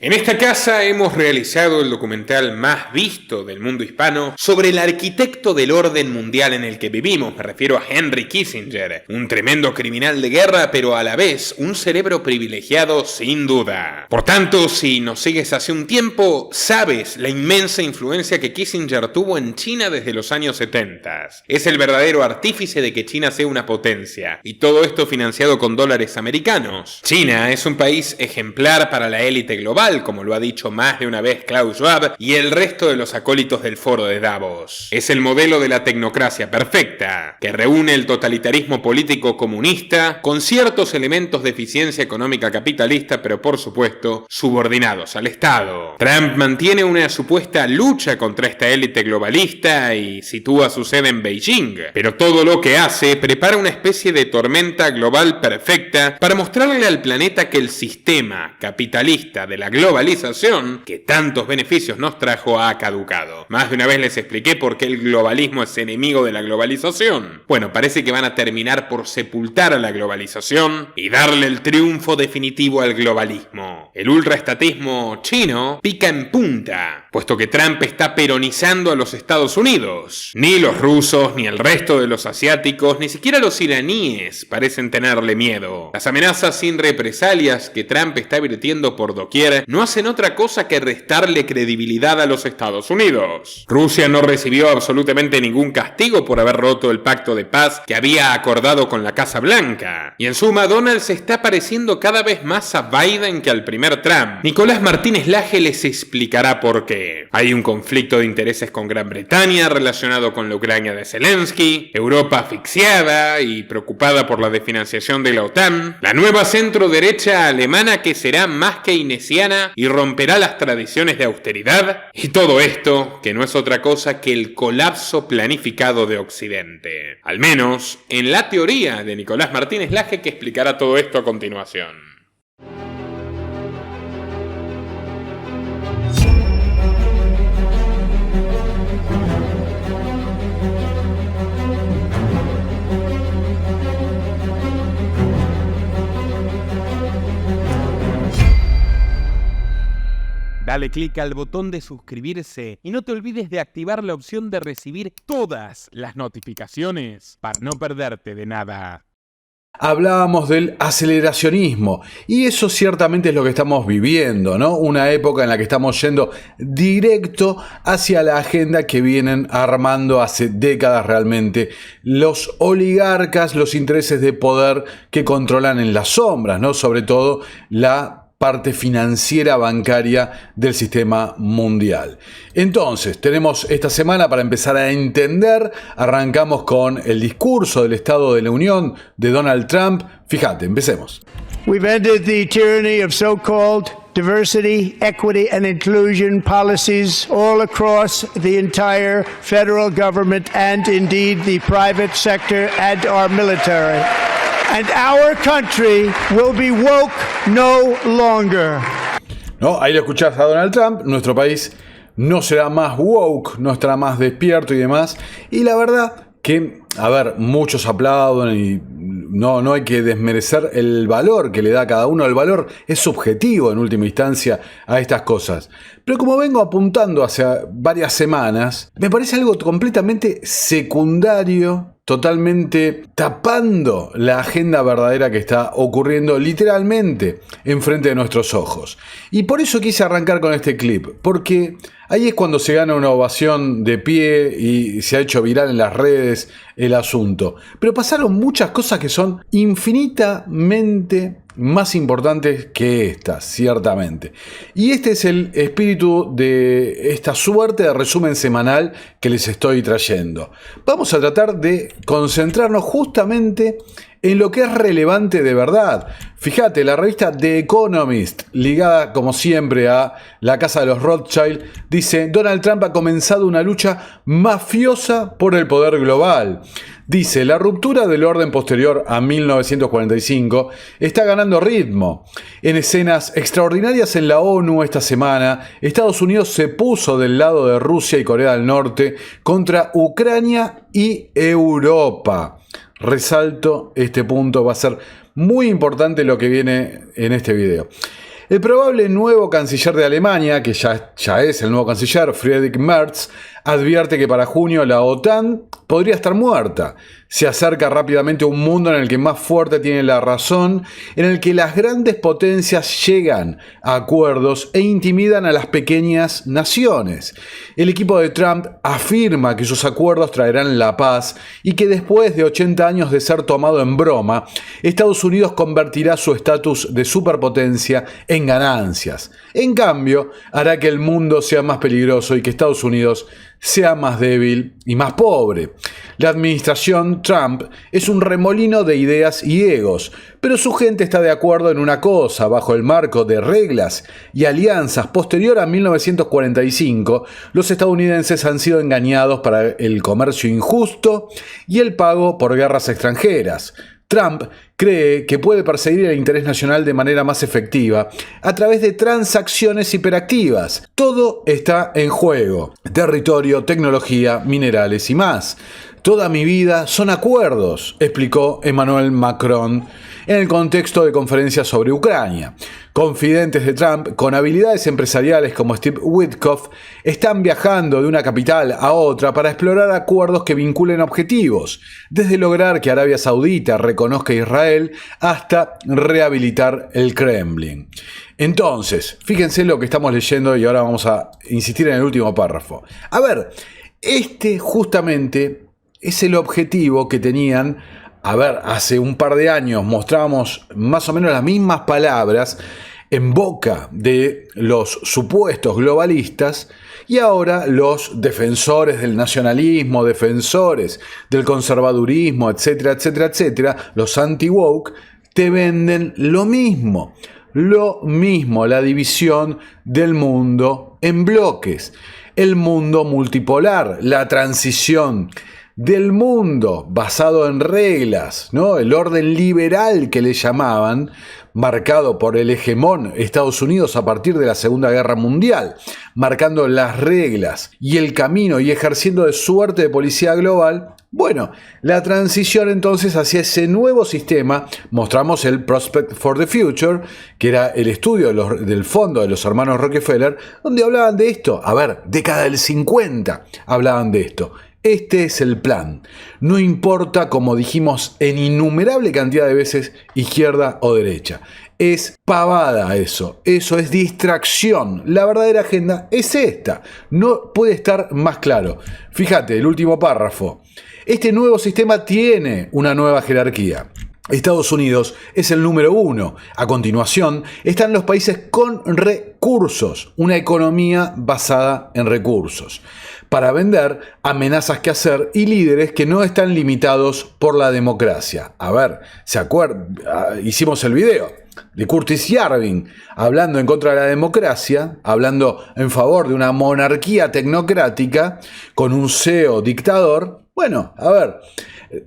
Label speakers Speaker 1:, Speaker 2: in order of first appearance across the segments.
Speaker 1: En esta casa hemos realizado el documental más visto del mundo hispano sobre el arquitecto del orden mundial en el que vivimos. Me refiero a Henry Kissinger, un tremendo criminal de guerra, pero a la vez un cerebro privilegiado sin duda. Por tanto, si nos sigues hace un tiempo, sabes la inmensa influencia que Kissinger tuvo en China desde los años 70. Es el verdadero artífice de que China sea una potencia, y todo esto financiado con dólares americanos. China es un país ejemplar para la élite global, como lo ha dicho más de una vez Klaus Schwab y el resto de los acólitos del foro de Davos. Es el modelo de la tecnocracia perfecta, que reúne el totalitarismo político comunista con ciertos elementos de eficiencia económica capitalista, pero por supuesto subordinados al Estado. Trump mantiene una supuesta lucha contra esta élite globalista y sitúa su sede en Beijing, pero todo lo que hace prepara una especie de tormenta global perfecta para mostrarle al planeta que el sistema capitalista de la globalización, que tantos beneficios nos trajo, ha caducado. Más de una vez les expliqué por qué el globalismo es enemigo de la globalización. Bueno, parece que van a terminar por sepultar a la globalización y darle el triunfo definitivo al globalismo. El ultraestatismo chino pica en punta, puesto que Trump está peronizando a los Estados Unidos. Ni los rusos, ni el resto de los asiáticos, ni siquiera los iraníes parecen tenerle miedo. Las amenazas sin represalias que Trump está virtiendo por doquier no hacen otra cosa que restarle credibilidad a los Estados Unidos. Rusia no recibió absolutamente ningún castigo por haber roto el pacto de paz que había acordado con la Casa Blanca. Y en suma, Donald se está pareciendo cada vez más a Biden que al primer Trump. Nicolás Martínez Laje les explicará por qué. Hay un conflicto de intereses con Gran Bretaña relacionado con la Ucrania de Zelensky, Europa asfixiada y preocupada por la desfinanciación de la OTAN, la nueva centro-derecha alemana que será más keynesiana y romperá las tradiciones de austeridad, y todo esto que no es otra cosa que el colapso planificado de Occidente. Al menos en la teoría de Nicolás Martínez Laje, que explicará todo esto a continuación.
Speaker 2: Dale clic al botón de suscribirse y no te olvides de activar la opción de recibir todas las notificaciones para no perderte de nada.
Speaker 3: Hablábamos del aceleracionismo y eso ciertamente es lo que estamos viviendo, ¿no? Una época en la que estamos yendo directo hacia la agenda que vienen armando hace décadas realmente los oligarcas, los intereses de poder que controlan en las sombras, ¿no? Sobre todo la parte financiera bancaria del sistema mundial. Entonces, tenemos esta semana para empezar a entender, arrancamos con el discurso del Estado de la Unión de Donald Trump. Fíjate, empecemos.
Speaker 4: We've ended the tyranny of so-called diversity, equity, and inclusion policies all across the entire federal government and indeed the private sector and our military. And our country will be woke no longer.
Speaker 3: No, ahí lo escuchás a Donald Trump. Nuestro país no será más woke, no estará más despierto y demás. Y la verdad que, a ver, muchos aplauden y no hay que desmerecer el valor que le da cada uno. El valor es subjetivo en última instancia a estas cosas. Pero como vengo apuntando hace varias semanas, me parece algo completamente secundario, totalmente tapando la agenda verdadera que está ocurriendo literalmente enfrente de nuestros ojos. Y por eso quise arrancar con este clip, porque ahí es cuando se gana una ovación de pie y se ha hecho viral en las redes el asunto. Pero pasaron muchas cosas que son infinitamente más importantes que estas, ciertamente. Y este es el espíritu de esta suerte de resumen semanal que les estoy trayendo. Vamos a tratar de concentrarnos justamente en lo que es relevante de verdad. Fíjate, la revista The Economist, ligada como siempre a la casa de los Rothschild, dice: Donald Trump ha comenzado una lucha mafiosa por el poder global. Dice, la ruptura del orden posterior a 1945 está ganando ritmo. En escenas extraordinarias en la ONU esta semana, Estados Unidos se puso del lado de Rusia y Corea del Norte contra Ucrania y Europa. Resalto este punto, va a ser muy importante lo que viene en este video. El probable nuevo canciller de Alemania, que ya es el nuevo canciller, Friedrich Merz, advierte que para junio la OTAN podría estar muerta. Se acerca rápidamente a un mundo en el que más fuerte tiene la razón, en el que las grandes potencias llegan a acuerdos e intimidan a las pequeñas naciones. El equipo de Trump afirma que sus acuerdos traerán la paz y que después de 80 años de ser tomado en broma, Estados Unidos convertirá su estatus de superpotencia en ganancias. En cambio, hará que el mundo sea más peligroso y que Estados Unidos sea más débil y más pobre. La administración Trump es un remolino de ideas y egos, pero su gente está de acuerdo en una cosa: bajo el marco de reglas y alianzas posterior a 1945, los estadounidenses han sido engañados para el comercio injusto y el pago por guerras extranjeras. Trump cree que puede perseguir el interés nacional de manera más efectiva a través de transacciones hiperactivas. Todo está en juego: territorio, tecnología, minerales y más. Toda mi vida son acuerdos, explicó Emmanuel Macron en el contexto de conferencias sobre Ucrania. Confidentes de Trump con habilidades empresariales como Steve Witkoff están viajando de una capital a otra para explorar acuerdos que vinculen objetivos, desde lograr que Arabia Saudita reconozca a Israel hasta rehabilitar el Kremlin. Entonces, fíjense lo que estamos leyendo y ahora vamos a insistir en el último párrafo. A ver, justamente es el objetivo que tenían. A ver, hace un par de años mostrábamos más o menos las mismas palabras en boca de los supuestos globalistas y ahora los defensores del nacionalismo, defensores del conservadurismo, etcétera, etcétera, etcétera, los anti-woke, te venden lo mismo, la división del mundo en bloques, el mundo multipolar, la transición del mundo basado en reglas, ¿no? El orden liberal que le llamaban, marcado por el hegemón Estados Unidos a partir de la Segunda Guerra Mundial, marcando las reglas y el camino y ejerciendo de suerte de policía global. Bueno, la transición entonces hacia ese nuevo sistema, mostramos el Prospect for the Future, que era el estudio del fondo de los hermanos Rockefeller, donde hablaban de esto. A ver, década del 50 hablaban de esto. Este es el plan. No importa, como dijimos en innumerable cantidad de veces, izquierda o derecha. Es pavada eso. Eso es distracción. La verdadera agenda es esta. No puede estar más claro. Fíjate, el último párrafo. Este nuevo sistema tiene una nueva jerarquía. Estados Unidos es el número 1. A continuación están los países con recursos, una economía basada en recursos, para vender, amenazas que hacer y líderes que no están limitados por la democracia. A ver, ¿se acuerdan? Hicimos el video de Curtis Yarvin hablando en contra de la democracia, hablando en favor de una monarquía tecnocrática con un CEO dictador. Bueno, a ver,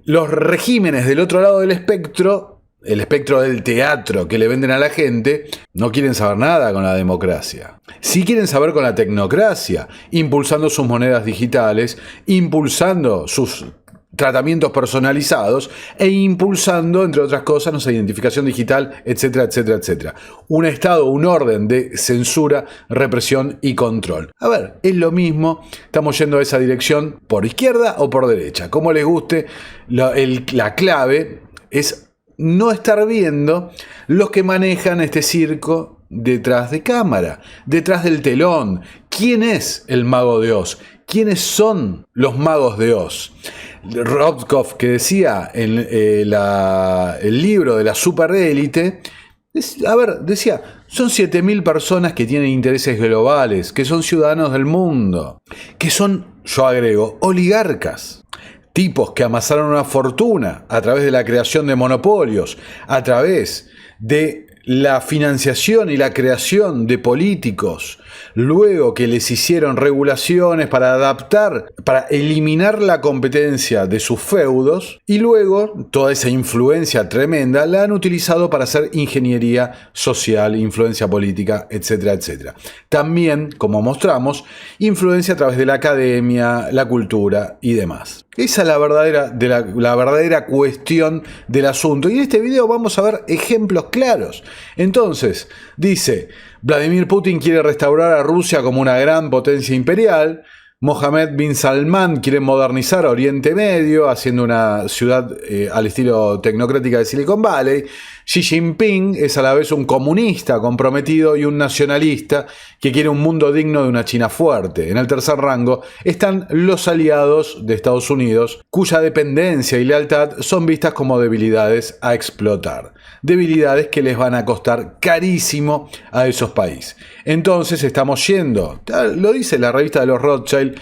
Speaker 3: los regímenes del otro lado del espectro, el espectro del teatro que le venden a la gente, no quieren saber nada con la democracia. Sí quieren saber con la tecnocracia, impulsando sus monedas digitales, impulsando sus tratamientos personalizados e impulsando, entre otras cosas, nuestra identificación digital, etcétera, etcétera, etcétera. Un Estado, un orden de censura, represión y control. A ver, es lo mismo, estamos yendo a esa dirección por izquierda o por derecha. Como les guste, la clave es no estar viendo los que manejan este circo detrás de cámara, detrás del telón. ¿Quién es el mago de Oz? ¿Quiénes son los magos de Oz? Rothkopf, que decía en el libro de la superélite, decía, son 7.000 personas que tienen intereses globales, que son ciudadanos del mundo, que son, yo agrego, oligarcas. Tipos que amasaron una fortuna a través de la creación de monopolios, a través de la financiación y la creación de políticos, luego que les hicieron regulaciones para adaptar, para eliminar la competencia de sus feudos, y luego toda esa influencia tremenda la han utilizado para hacer ingeniería social, influencia política, etcétera, etcétera. También, como mostramos, influencia a través de la academia, la cultura y demás. Esa es la verdadera cuestión del asunto. Y en este video vamos a ver ejemplos claros. Entonces, dice, Vladimir Putin quiere restaurar a Rusia como una gran potencia imperial. Mohammed bin Salman quiere modernizar Oriente Medio, haciendo una ciudad al estilo tecnocrática de Silicon Valley. Xi Jinping es a la vez un comunista comprometido y un nacionalista que quiere un mundo digno de una China fuerte. En el tercer rango están los aliados de Estados Unidos, cuya dependencia y lealtad son vistas como debilidades a explotar. Debilidades que les van a costar carísimo a esos países. Entonces estamos yendo, lo dice la revista de los Rothschild,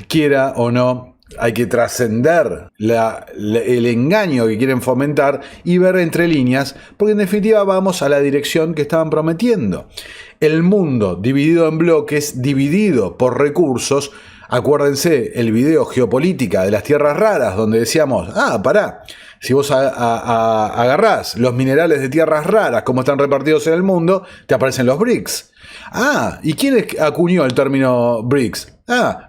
Speaker 3: quiera o no, hay que trascender el engaño que quieren fomentar y ver entre líneas, porque en definitiva vamos a la dirección que estaban prometiendo. El mundo dividido en bloques, dividido por recursos. Acuérdense el video Geopolítica de las Tierras Raras, donde decíamos, pará, si vos agarrás los minerales de tierras raras, como están repartidos en el mundo, te aparecen los BRICS. ¿Y quién acuñó el término BRICS?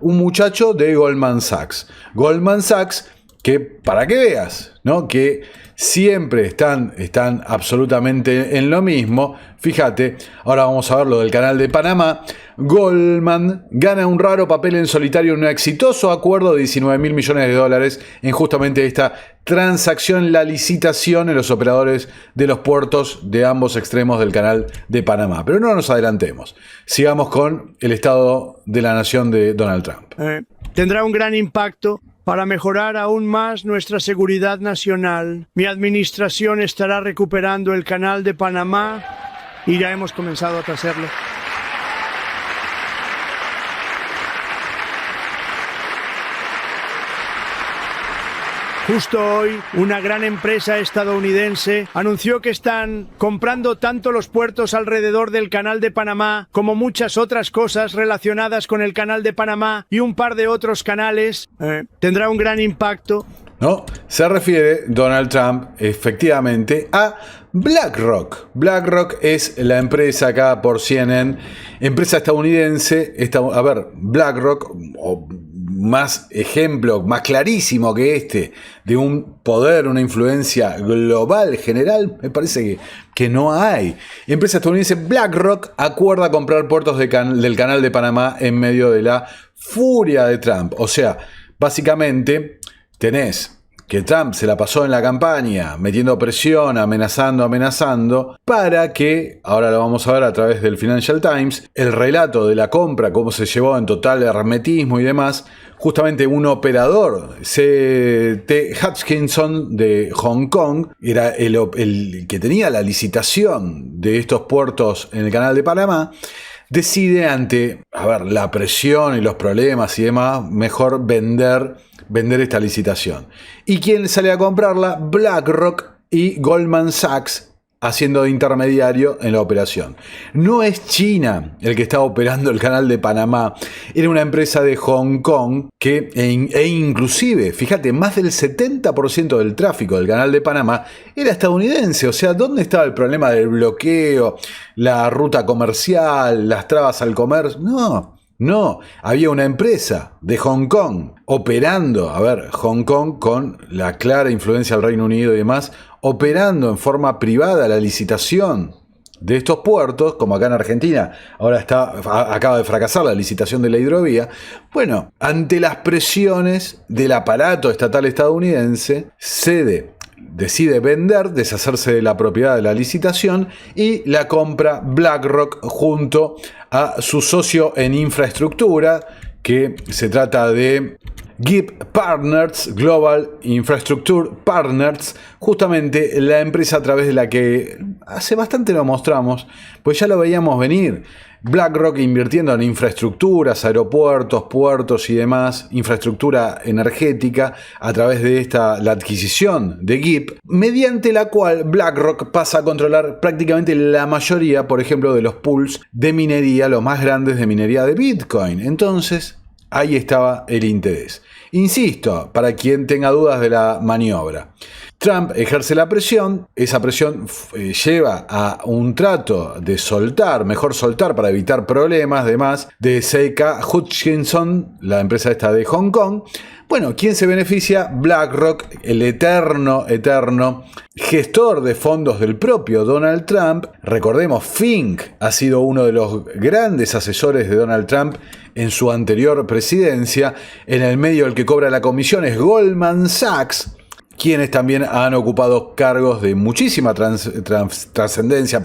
Speaker 3: Un muchacho de Goldman Sachs. Goldman Sachs, que para que veas, ¿no? Que siempre están absolutamente en lo mismo. Fíjate, ahora vamos a ver lo del canal de Panamá. Goldman gana un raro papel en solitario en un exitoso acuerdo de $19.000 millones en justamente esta transacción, la licitación en los operadores de los puertos de ambos extremos del canal de Panamá. Pero no nos adelantemos. Sigamos con el estado de la nación de Donald Trump.
Speaker 4: Tendrá un gran impacto para mejorar aún más nuestra seguridad nacional. Mi administración estará recuperando el canal de Panamá y ya hemos comenzado a hacerlo. Justo hoy, una gran empresa estadounidense anunció que están comprando tanto los puertos alrededor del Canal de Panamá como muchas otras cosas relacionadas con el Canal de Panamá y un par de otros canales. Tendrá un gran impacto.
Speaker 3: ¿No? Se refiere Donald Trump efectivamente a BlackRock. BlackRock es la empresa acá por CNN, empresa estadounidense. BlackRock, o más ejemplo, más clarísimo que este, de un poder, una influencia global general, me parece que no hay. Empresa estadounidense BlackRock acuerda comprar puertos del Canal de Panamá en medio de la furia de Trump. O sea, básicamente tenés que Trump se la pasó en la campaña metiendo presión, amenazando, para que, ahora lo vamos a ver a través del Financial Times, el relato de la compra, cómo se llevó en total hermetismo y demás, justamente un operador, C.T. Hutchinson de Hong Kong, era el que tenía la licitación de estos puertos en el Canal de Panamá, decide ante la presión y los problemas y demás, mejor vender esta licitación. ¿Y quién sale a comprarla? BlackRock y Goldman Sachs, haciendo de intermediario en la operación. No es China el que está operando el Canal de Panamá, era una empresa de Hong Kong e inclusive, fíjate, más del 70% del tráfico del Canal de Panamá era estadounidense. O sea, ¿dónde estaba el problema del bloqueo, la ruta comercial, las trabas al comercio? No, había una empresa de Hong Kong operando, Hong Kong con la clara influencia del Reino Unido y demás, operando en forma privada la licitación de estos puertos, como acá en Argentina, ahora acaba de fracasar la licitación de la hidrovía. Bueno, ante las presiones del aparato estatal estadounidense, decide deshacerse de la propiedad de la licitación y la compra BlackRock junto a su socio en infraestructura, que se trata de GIP Partners, Global Infrastructure Partners, justamente la empresa a través de la que hace bastante lo mostramos, pues ya lo veíamos venir. BlackRock invirtiendo en infraestructuras, aeropuertos, puertos y demás, infraestructura energética, a través de la adquisición de GIP, mediante la cual BlackRock pasa a controlar prácticamente la mayoría, por ejemplo, de los pools de minería, los más grandes de minería de Bitcoin. Entonces, ahí estaba el interés. Insisto, para quien tenga dudas de la maniobra. Trump ejerce la presión, esa presión lleva a un trato de mejor soltar para evitar problemas, además de Seika Hutchinson, la empresa esta de Hong Kong. Bueno, ¿quién se beneficia? BlackRock, el eterno gestor de fondos del propio Donald Trump. Recordemos, Fink ha sido uno de los grandes asesores de Donald Trump en su anterior presidencia. En el medio el que cobra la comisión es Goldman Sachs, quienes también han ocupado cargos de muchísima trascendencia,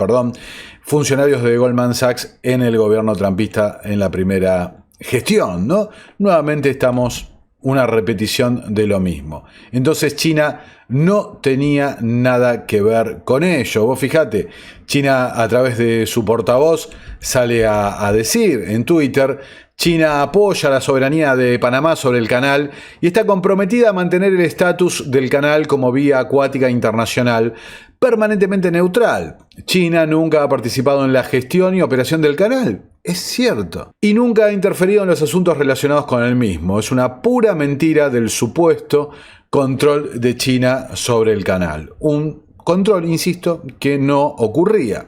Speaker 3: funcionarios de Goldman Sachs en el gobierno trumpista en la primera gestión, ¿no? Nuevamente estamos una repetición de lo mismo. Entonces China no tenía nada que ver con ello. Vos fijate, China a través de su portavoz sale a decir en Twitter: China apoya la soberanía de Panamá sobre el canal y está comprometida a mantener el estatus del canal como vía acuática internacional permanentemente neutral. China nunca ha participado en la gestión y operación del canal. Es cierto. Y nunca ha interferido en los asuntos relacionados con el mismo. Es una pura mentira del supuesto control de China sobre el canal. Un control, insisto, que no ocurría.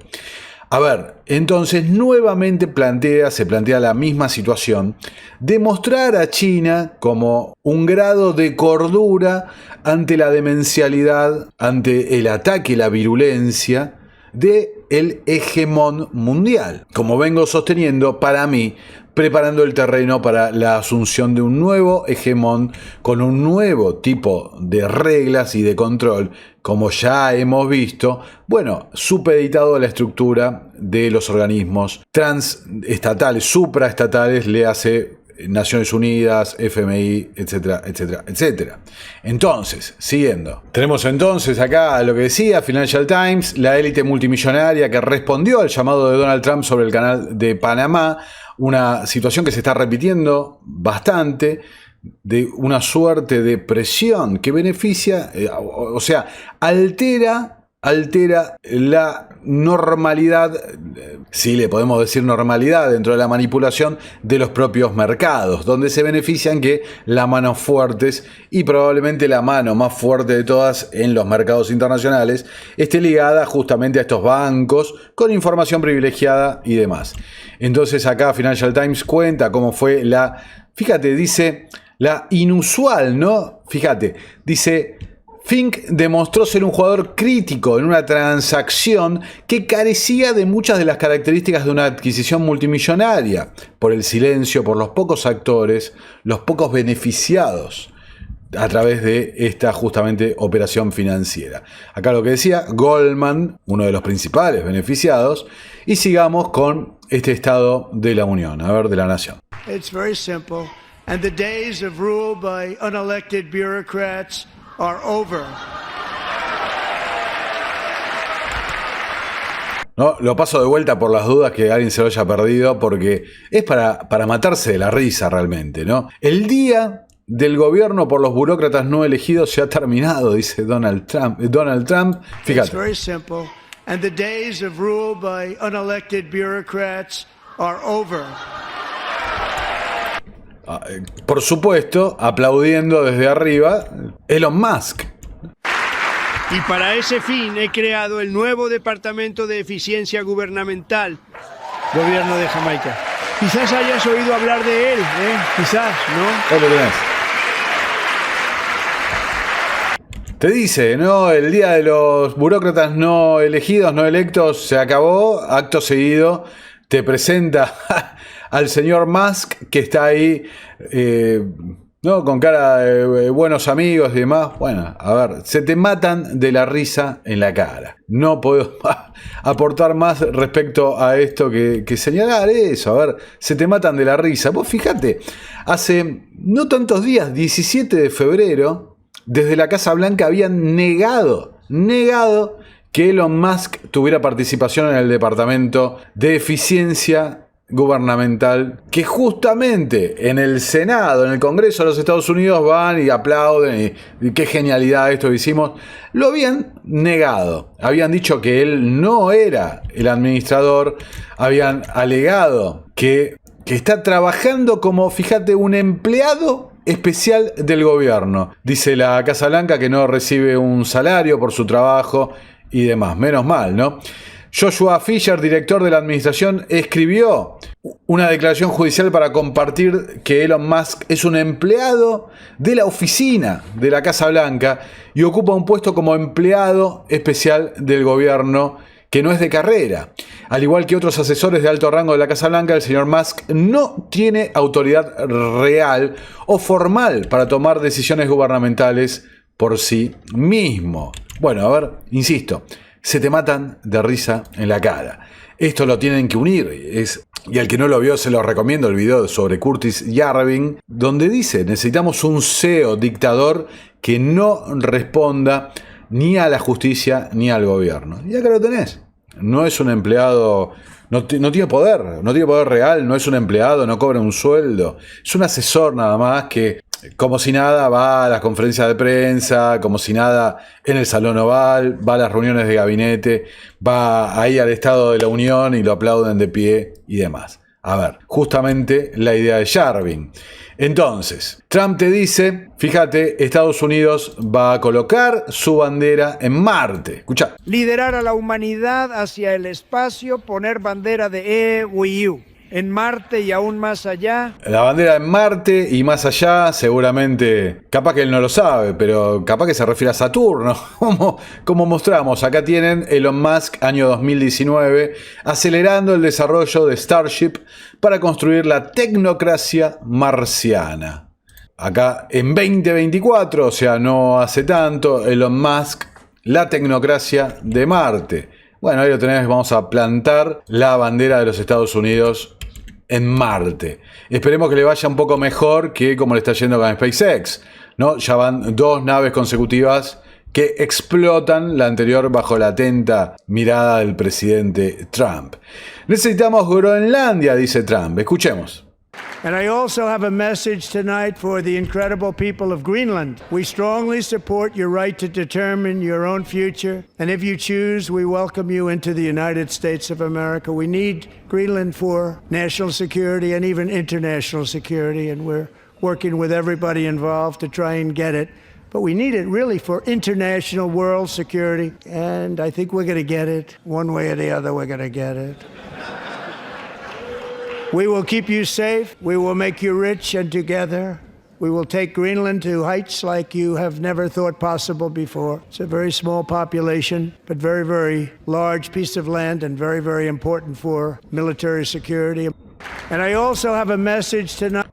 Speaker 3: A ver, entonces nuevamente se plantea la misma situación de mostrar a China como un grado de cordura ante la demencialidad, ante el ataque y la virulencia del hegemón mundial. Como vengo sosteniendo, para mí, preparando el terreno para la asunción de un nuevo hegemón con un nuevo tipo de reglas y de control, como ya hemos visto, supeditado a la estructura de los organismos transestatales, supraestatales, le hace Naciones Unidas, FMI, etcétera, etcétera, etcétera. Entonces, siguiendo. Tenemos entonces acá lo que decía Financial Times, la élite multimillonaria que respondió al llamado de Donald Trump sobre el canal de Panamá, una situación que se está repitiendo bastante, de una suerte de presión que beneficia, altera la normalidad, si le podemos decir normalidad dentro de la manipulación de los propios mercados, donde se benefician que las manos fuertes y probablemente la mano más fuerte de todas en los mercados internacionales esté ligada justamente a estos bancos con información privilegiada y demás. Entonces acá Financial Times cuenta cómo fue dice, la inusual, ¿no? Fíjate, dice: Fink demostró ser un jugador crítico en una transacción que carecía de muchas de las características de una adquisición multimillonaria, por el silencio, por los pocos actores, los pocos beneficiados a través de esta justamente operación financiera. Acá lo que decía Goldman, uno de los principales beneficiados, y sigamos con este estado de la Unión, de la nación.
Speaker 4: It's very simple, and the days of rule by unelected bureaucrats are over.
Speaker 3: No, lo paso de vuelta por las dudas que alguien se lo haya perdido, porque es para matarse de la risa realmente, ¿no? El día del gobierno por los burócratas no elegidos se ha terminado, dice Donald Trump. Fíjate.
Speaker 4: It's very simple, and the days of rule by unelected bureaucrats are over.
Speaker 3: Por supuesto, aplaudiendo desde arriba, Elon Musk.
Speaker 4: Y para ese fin he creado el nuevo Departamento de Eficiencia Gubernamental, Gobierno de Jamaica. Quizás hayas oído hablar de él, quizás, ¿no?
Speaker 3: Ahí lo tenés. Te dice, ¿no? El día de los burócratas no elegidos, no electos, se acabó. Acto seguido, te presenta al señor Musk, que está ahí, ¿no? Con cara de buenos amigos y demás. Bueno, a ver, se te matan de la risa en la cara. No puedo aportar más respecto a esto que señalar eso. A ver, se te matan de la risa. Vos fíjate, hace no tantos días, 17 de febrero, desde la Casa Blanca habían negado que Elon Musk tuviera participación en el Departamento de Eficiencia Gubernamental, que justamente en el Senado, en el Congreso de los Estados Unidos, van y aplauden y qué genialidad esto que hicimos. Lo habían negado, habían dicho que él no era el administrador, habían alegado que está trabajando como, fíjate, un empleado especial del gobierno. Dice la Casa Blanca que no recibe un salario por su trabajo y demás. Menos mal, ¿no? Joshua Fisher, director de la administración, escribió una declaración judicial para compartir que Elon Musk es un empleado de la oficina de la Casa Blanca y ocupa un puesto como empleado especial del gobierno que no es de carrera. Al igual que otros asesores de alto rango de la Casa Blanca, el señor Musk no tiene autoridad real o formal para tomar decisiones gubernamentales por sí mismo. Bueno, a ver, insisto, se te matan de risa en la cara. Esto lo tienen que unir. Y al que no lo vio, se lo recomiendo el video sobre Curtis Yarvin, donde dice: necesitamos un CEO dictador que no responda ni a la justicia ni al gobierno. Y acá lo tenés. No es un empleado, no tiene poder real, no es un empleado, no cobra un sueldo. Es un asesor nada más que, como si nada, va a las conferencias de prensa, como si nada, en el Salón Oval, va a las reuniones de gabinete, va ahí al Estado de la Unión y lo aplauden de pie y demás. A ver, justamente la idea de Yarvin. Entonces, Trump te dice, fíjate, Estados Unidos va a colocar su bandera en Marte. Escuchá.
Speaker 4: Liderar a la humanidad hacia el espacio, poner bandera de EU en Marte y aún más allá.
Speaker 3: La bandera en Marte y más allá, seguramente, capaz que él no lo sabe, pero capaz que se refiere a Saturno. Como mostramos, acá tienen Elon Musk, año 2019, acelerando el desarrollo de Starship para construir la tecnocracia marciana. Acá en 2024, o sea, no hace tanto, Elon Musk, la tecnocracia de Marte. Bueno, ahí lo tenés, vamos a plantar la bandera de los Estados Unidos en Marte. Esperemos que le vaya un poco mejor que como le está yendo con SpaceX, ¿no? Ya van 2 naves consecutivas que explotan, la anterior bajo la atenta mirada del presidente Trump. Necesitamos Groenlandia, dice Trump. Escuchemos.
Speaker 4: And I also have a message tonight for the incredible people of Greenland. We strongly support your right to determine your own future. And if you choose, we welcome you into the United States of America. We need Greenland for national security and even international security. And we're working with everybody involved to try and get it. But we need it really for international world security. And I think we're going to get it. One way or the other, we're going to get it. We will keep you safe, we will make you rich, and together we will take Greenland to heights like you have never thought possible before. It's a very small population, but very, very large piece of land and very, very important for military security. And I also have a message tonight.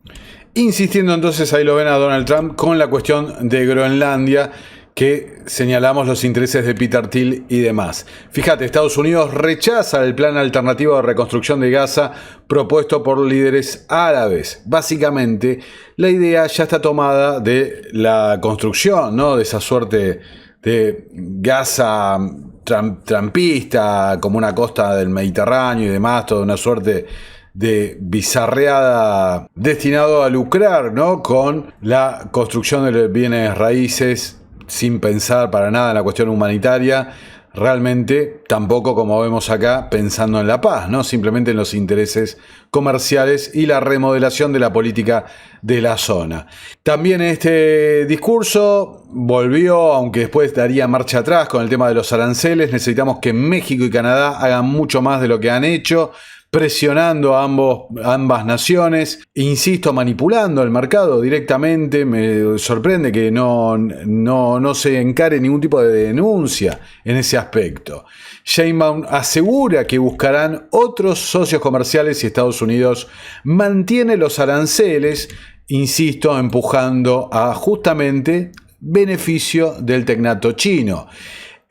Speaker 3: Insistiendo entonces, ahí lo ven a Donald Trump con la cuestión de Groenlandia, que señalamos los intereses de Peter Thiel y demás. Fíjate, Estados Unidos rechaza el plan alternativo de reconstrucción de Gaza propuesto por líderes árabes. Básicamente, la idea ya está tomada de la construcción, ¿no?, de esa suerte de Gaza trampista, como una costa del Mediterráneo y demás, toda una suerte de bizarreada destinado a lucrar, ¿no?, con la construcción de los bienes raíces, sin pensar para nada en la cuestión humanitaria, realmente tampoco, como vemos acá, pensando en la paz, ¿no? Simplemente en los intereses comerciales y la remodelación de la política de la zona. También este discurso volvió, aunque después daría marcha atrás con el tema de los aranceles. Necesitamos que México y Canadá hagan mucho más de lo que han hecho, presionando a ambas naciones, insisto, manipulando el mercado directamente. Me sorprende que no se encare ningún tipo de denuncia en ese aspecto. Sheinbaum asegura que buscarán otros socios comerciales si Estados Unidos mantiene los aranceles, insisto, empujando a justamente beneficio del tecnato chino.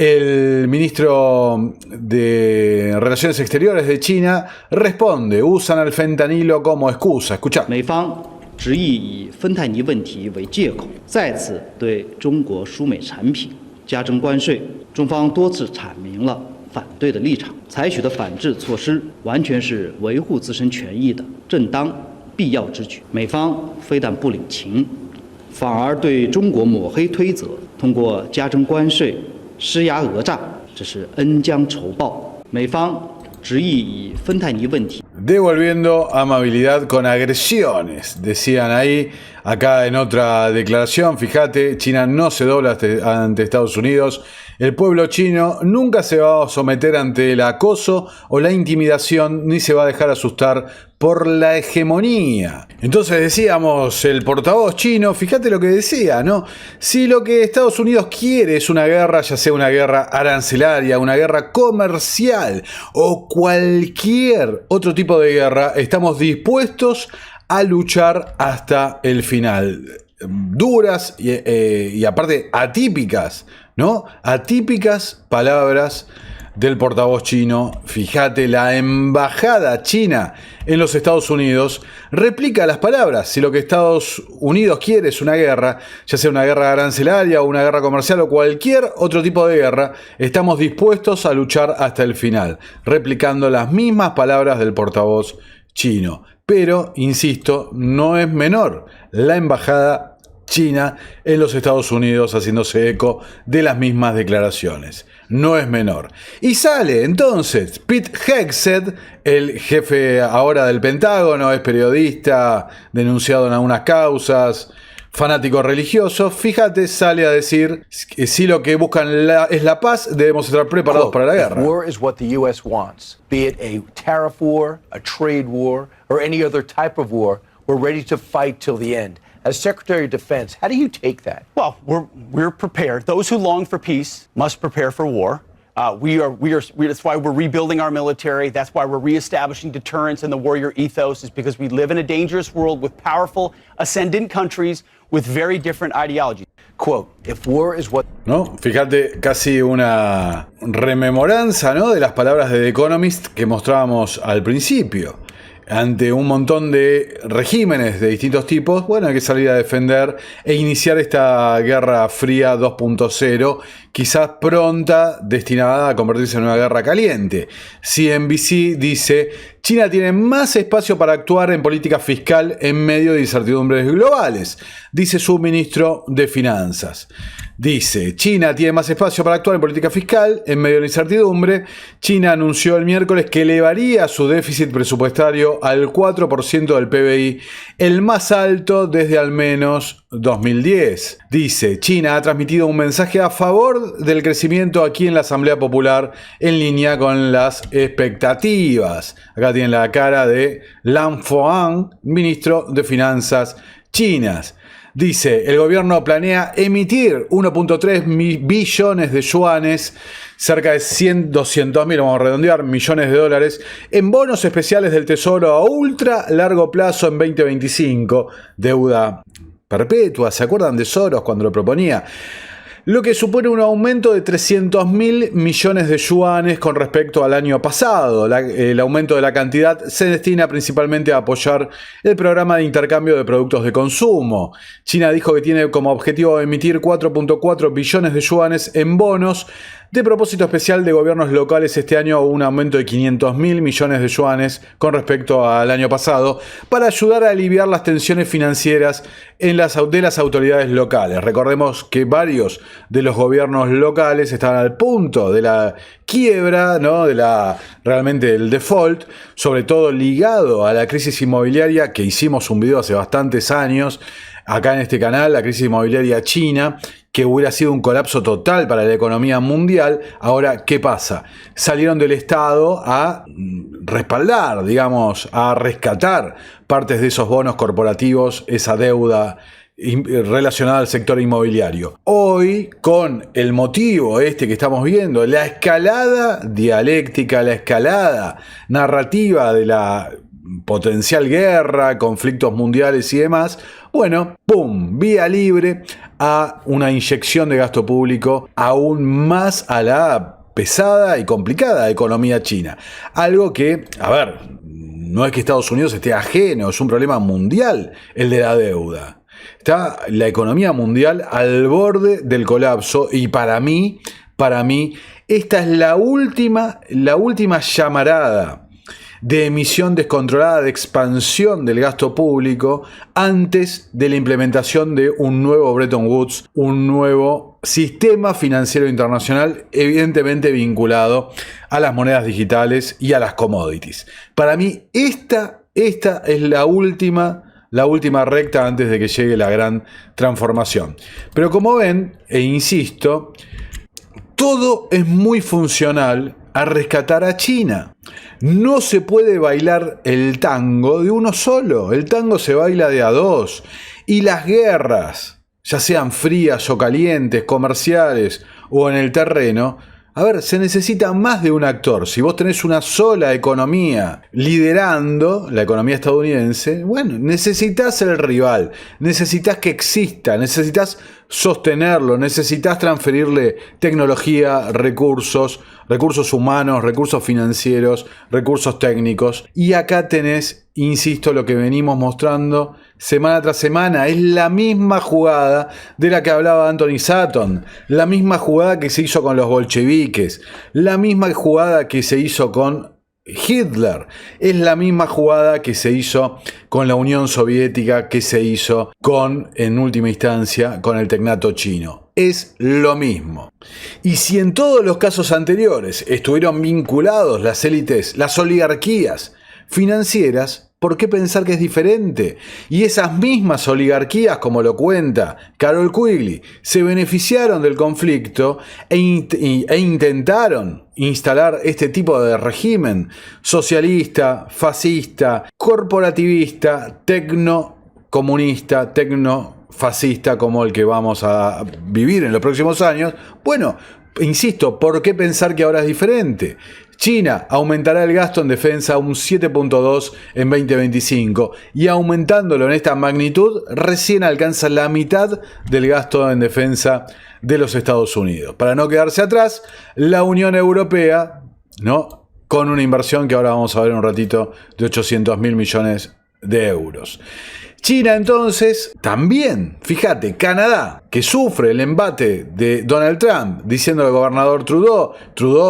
Speaker 3: El ministro de Relaciones Exteriores de China responde, usan al fentanilo como excusa. Escuchá.
Speaker 5: 美方执意以芬太尼问题为借口，再次对中国输美产品加征关税。中方多次阐明了反对的立场，采取的反制措施完全是维护自身权益的正当必要之举。美方非但不领情，反而对中国抹黑推责，通过加征关税 施压讹诈，这是恩将仇报。美方执意以芬太尼问题。
Speaker 3: devolviendo amabilidad con agresiones, decían ahí. Acá en otra declaración, fíjate, China no se dobla ante Estados Unidos. El pueblo chino nunca se va a someter ante el acoso o la intimidación, ni se va a dejar asustar por la hegemonía. Entonces decíamos, el portavoz chino, fíjate lo que decía, ¿no? Si lo que Estados Unidos quiere es una guerra, ya sea una guerra arancelaria, una guerra comercial o cualquier otro tipo de guerra, estamos dispuestos a luchar hasta el final. Duras y aparte atípicas, ¿no? Atípicas palabras del portavoz chino. Fíjate, la embajada china en los Estados Unidos replica las palabras. Si lo que Estados Unidos quiere es una guerra, ya sea una guerra arancelaria o una guerra comercial o cualquier otro tipo de guerra, estamos dispuestos a luchar hasta el final, replicando las mismas palabras del portavoz chino. Pero, insisto, no es menor la embajada china en los Estados Unidos haciéndose eco de las mismas declaraciones. No es menor. Y sale entonces Pete Hegseth, el jefe ahora del Pentágono, es periodista, denunciado en algunas causas, fanático religioso. Fíjate, sale a decir que si lo que buscan es la paz, debemos estar preparados para la guerra.
Speaker 6: War is what the U.S. wants, be it a tariff war, a trade war, or any other type of war. We're ready to fight till the end. As Secretary of Defense, how do you take that?
Speaker 7: Well, we're prepared. Those who long for peace must prepare for war. That's why we're rebuilding our military. That's why we're reestablishing deterrence and the warrior ethos, is because we live in a dangerous world with powerful, ascendant countries with very different ideologies.
Speaker 6: Quote, if war is what...
Speaker 3: ¿No? Fíjate, casi una rememoranza, ¿no?, de las palabras de The Economist que mostrábamos al principio. Ante un montón de regímenes de distintos tipos, bueno, hay que salir a defender e iniciar esta Guerra Fría 2.0, quizás pronta, destinada a convertirse en una guerra caliente. CNBC dice, China tiene más espacio para actuar en política fiscal en medio de incertidumbres globales, dice su ministro de Finanzas. Dice, China tiene más espacio para actuar en política fiscal en medio de la incertidumbre. China anunció el miércoles que elevaría su déficit presupuestario al 4% del PBI, el más alto desde al menos 2010. Dice, China ha transmitido un mensaje a favor del crecimiento aquí en la Asamblea Popular en línea con las expectativas. Acá tienen la cara de Lan Foan, ministro de Finanzas chinas. Dice, el gobierno planea emitir 1.3 billones de yuanes, cerca de 200.000, vamos a redondear, millones de dólares, en bonos especiales del Tesoro a ultra largo plazo en 2025. Deuda perpetua, ¿se acuerdan de Soros cuando lo proponía? Lo que supone un aumento de 300.000 millones de yuanes con respecto al año pasado. El aumento de la cantidad se destina principalmente a apoyar el programa de intercambio de productos de consumo. China dijo que tiene como objetivo emitir 4.4 billones de yuanes en bonos de propósito especial de gobiernos locales este año, un aumento de 500.000 millones de yuanes con respecto al año pasado, para ayudar a aliviar las tensiones financieras de las autoridades locales. Recordemos que varios de los gobiernos locales están al punto de la quiebra, ¿no?, realmente del default, sobre todo ligado a la crisis inmobiliaria, que hicimos un video hace bastantes años acá en este canal, la crisis inmobiliaria china, que hubiera sido un colapso total para la economía mundial. Ahora, ¿qué pasa? Salieron del Estado a respaldar, digamos, a rescatar partes de esos bonos corporativos, esa deuda relacionada al sector inmobiliario. Hoy, con el motivo que estamos viendo, la escalada dialéctica, la escalada narrativa de la potencial guerra, conflictos mundiales y demás, bueno, ¡pum!, vía libre a una inyección de gasto público aún más a la pesada y complicada economía china. Algo que, a ver, no es que Estados Unidos esté ajeno, es un problema mundial el de la deuda. Está la economía mundial al borde del colapso y para mí, esta es la última llamarada de emisión descontrolada, de expansión del gasto público antes de la implementación de un nuevo Bretton Woods, un nuevo sistema financiero internacional, evidentemente vinculado a las monedas digitales y a las commodities. Para mí, esta es la última recta antes de que llegue la gran transformación. Pero como ven, e insisto, todo es muy funcional a rescatar a China. No se puede bailar el tango de uno solo. El tango se baila de a dos. Y las guerras, ya sean frías o calientes, comerciales o en el terreno, a ver, se necesita más de un actor. Si vos tenés una sola economía liderando, la economía estadounidense, bueno, necesitas el rival, necesitas que exista, necesitas sostenerlo, necesitas transferirle tecnología, recursos humanos, recursos financieros, recursos técnicos. Y acá tenés, insisto, lo que venimos mostrando semana tras semana. Es la misma jugada de la que hablaba Anthony Sutton, la misma jugada que se hizo con los bolcheviques, la misma jugada que se hizo con Hitler, es la misma jugada que se hizo con la Unión Soviética, que se hizo en última instancia, con el tecnato chino. Es lo mismo. Y si en todos los casos anteriores estuvieron vinculados las élites, las oligarquías financieras, ¿por qué pensar que es diferente? Y esas mismas oligarquías, como lo cuenta Carol Quigley, se beneficiaron del conflicto e intentaron instalar este tipo de régimen socialista, fascista, corporativista, tecnocomunista, tecnofascista, como el que vamos a vivir en los próximos años. Bueno, insisto, ¿por qué pensar que ahora es diferente? China aumentará el gasto en defensa un 7.2 en 2025 y aumentándolo en esta magnitud recién alcanza la mitad del gasto en defensa de los Estados Unidos. Para no quedarse atrás, la Unión Europea, ¿no?, con una inversión que ahora vamos a ver un ratito de 800.000 millones de euros. China entonces también, fíjate, Canadá, que sufre el embate de Donald Trump, diciendo al gobernador Trudeau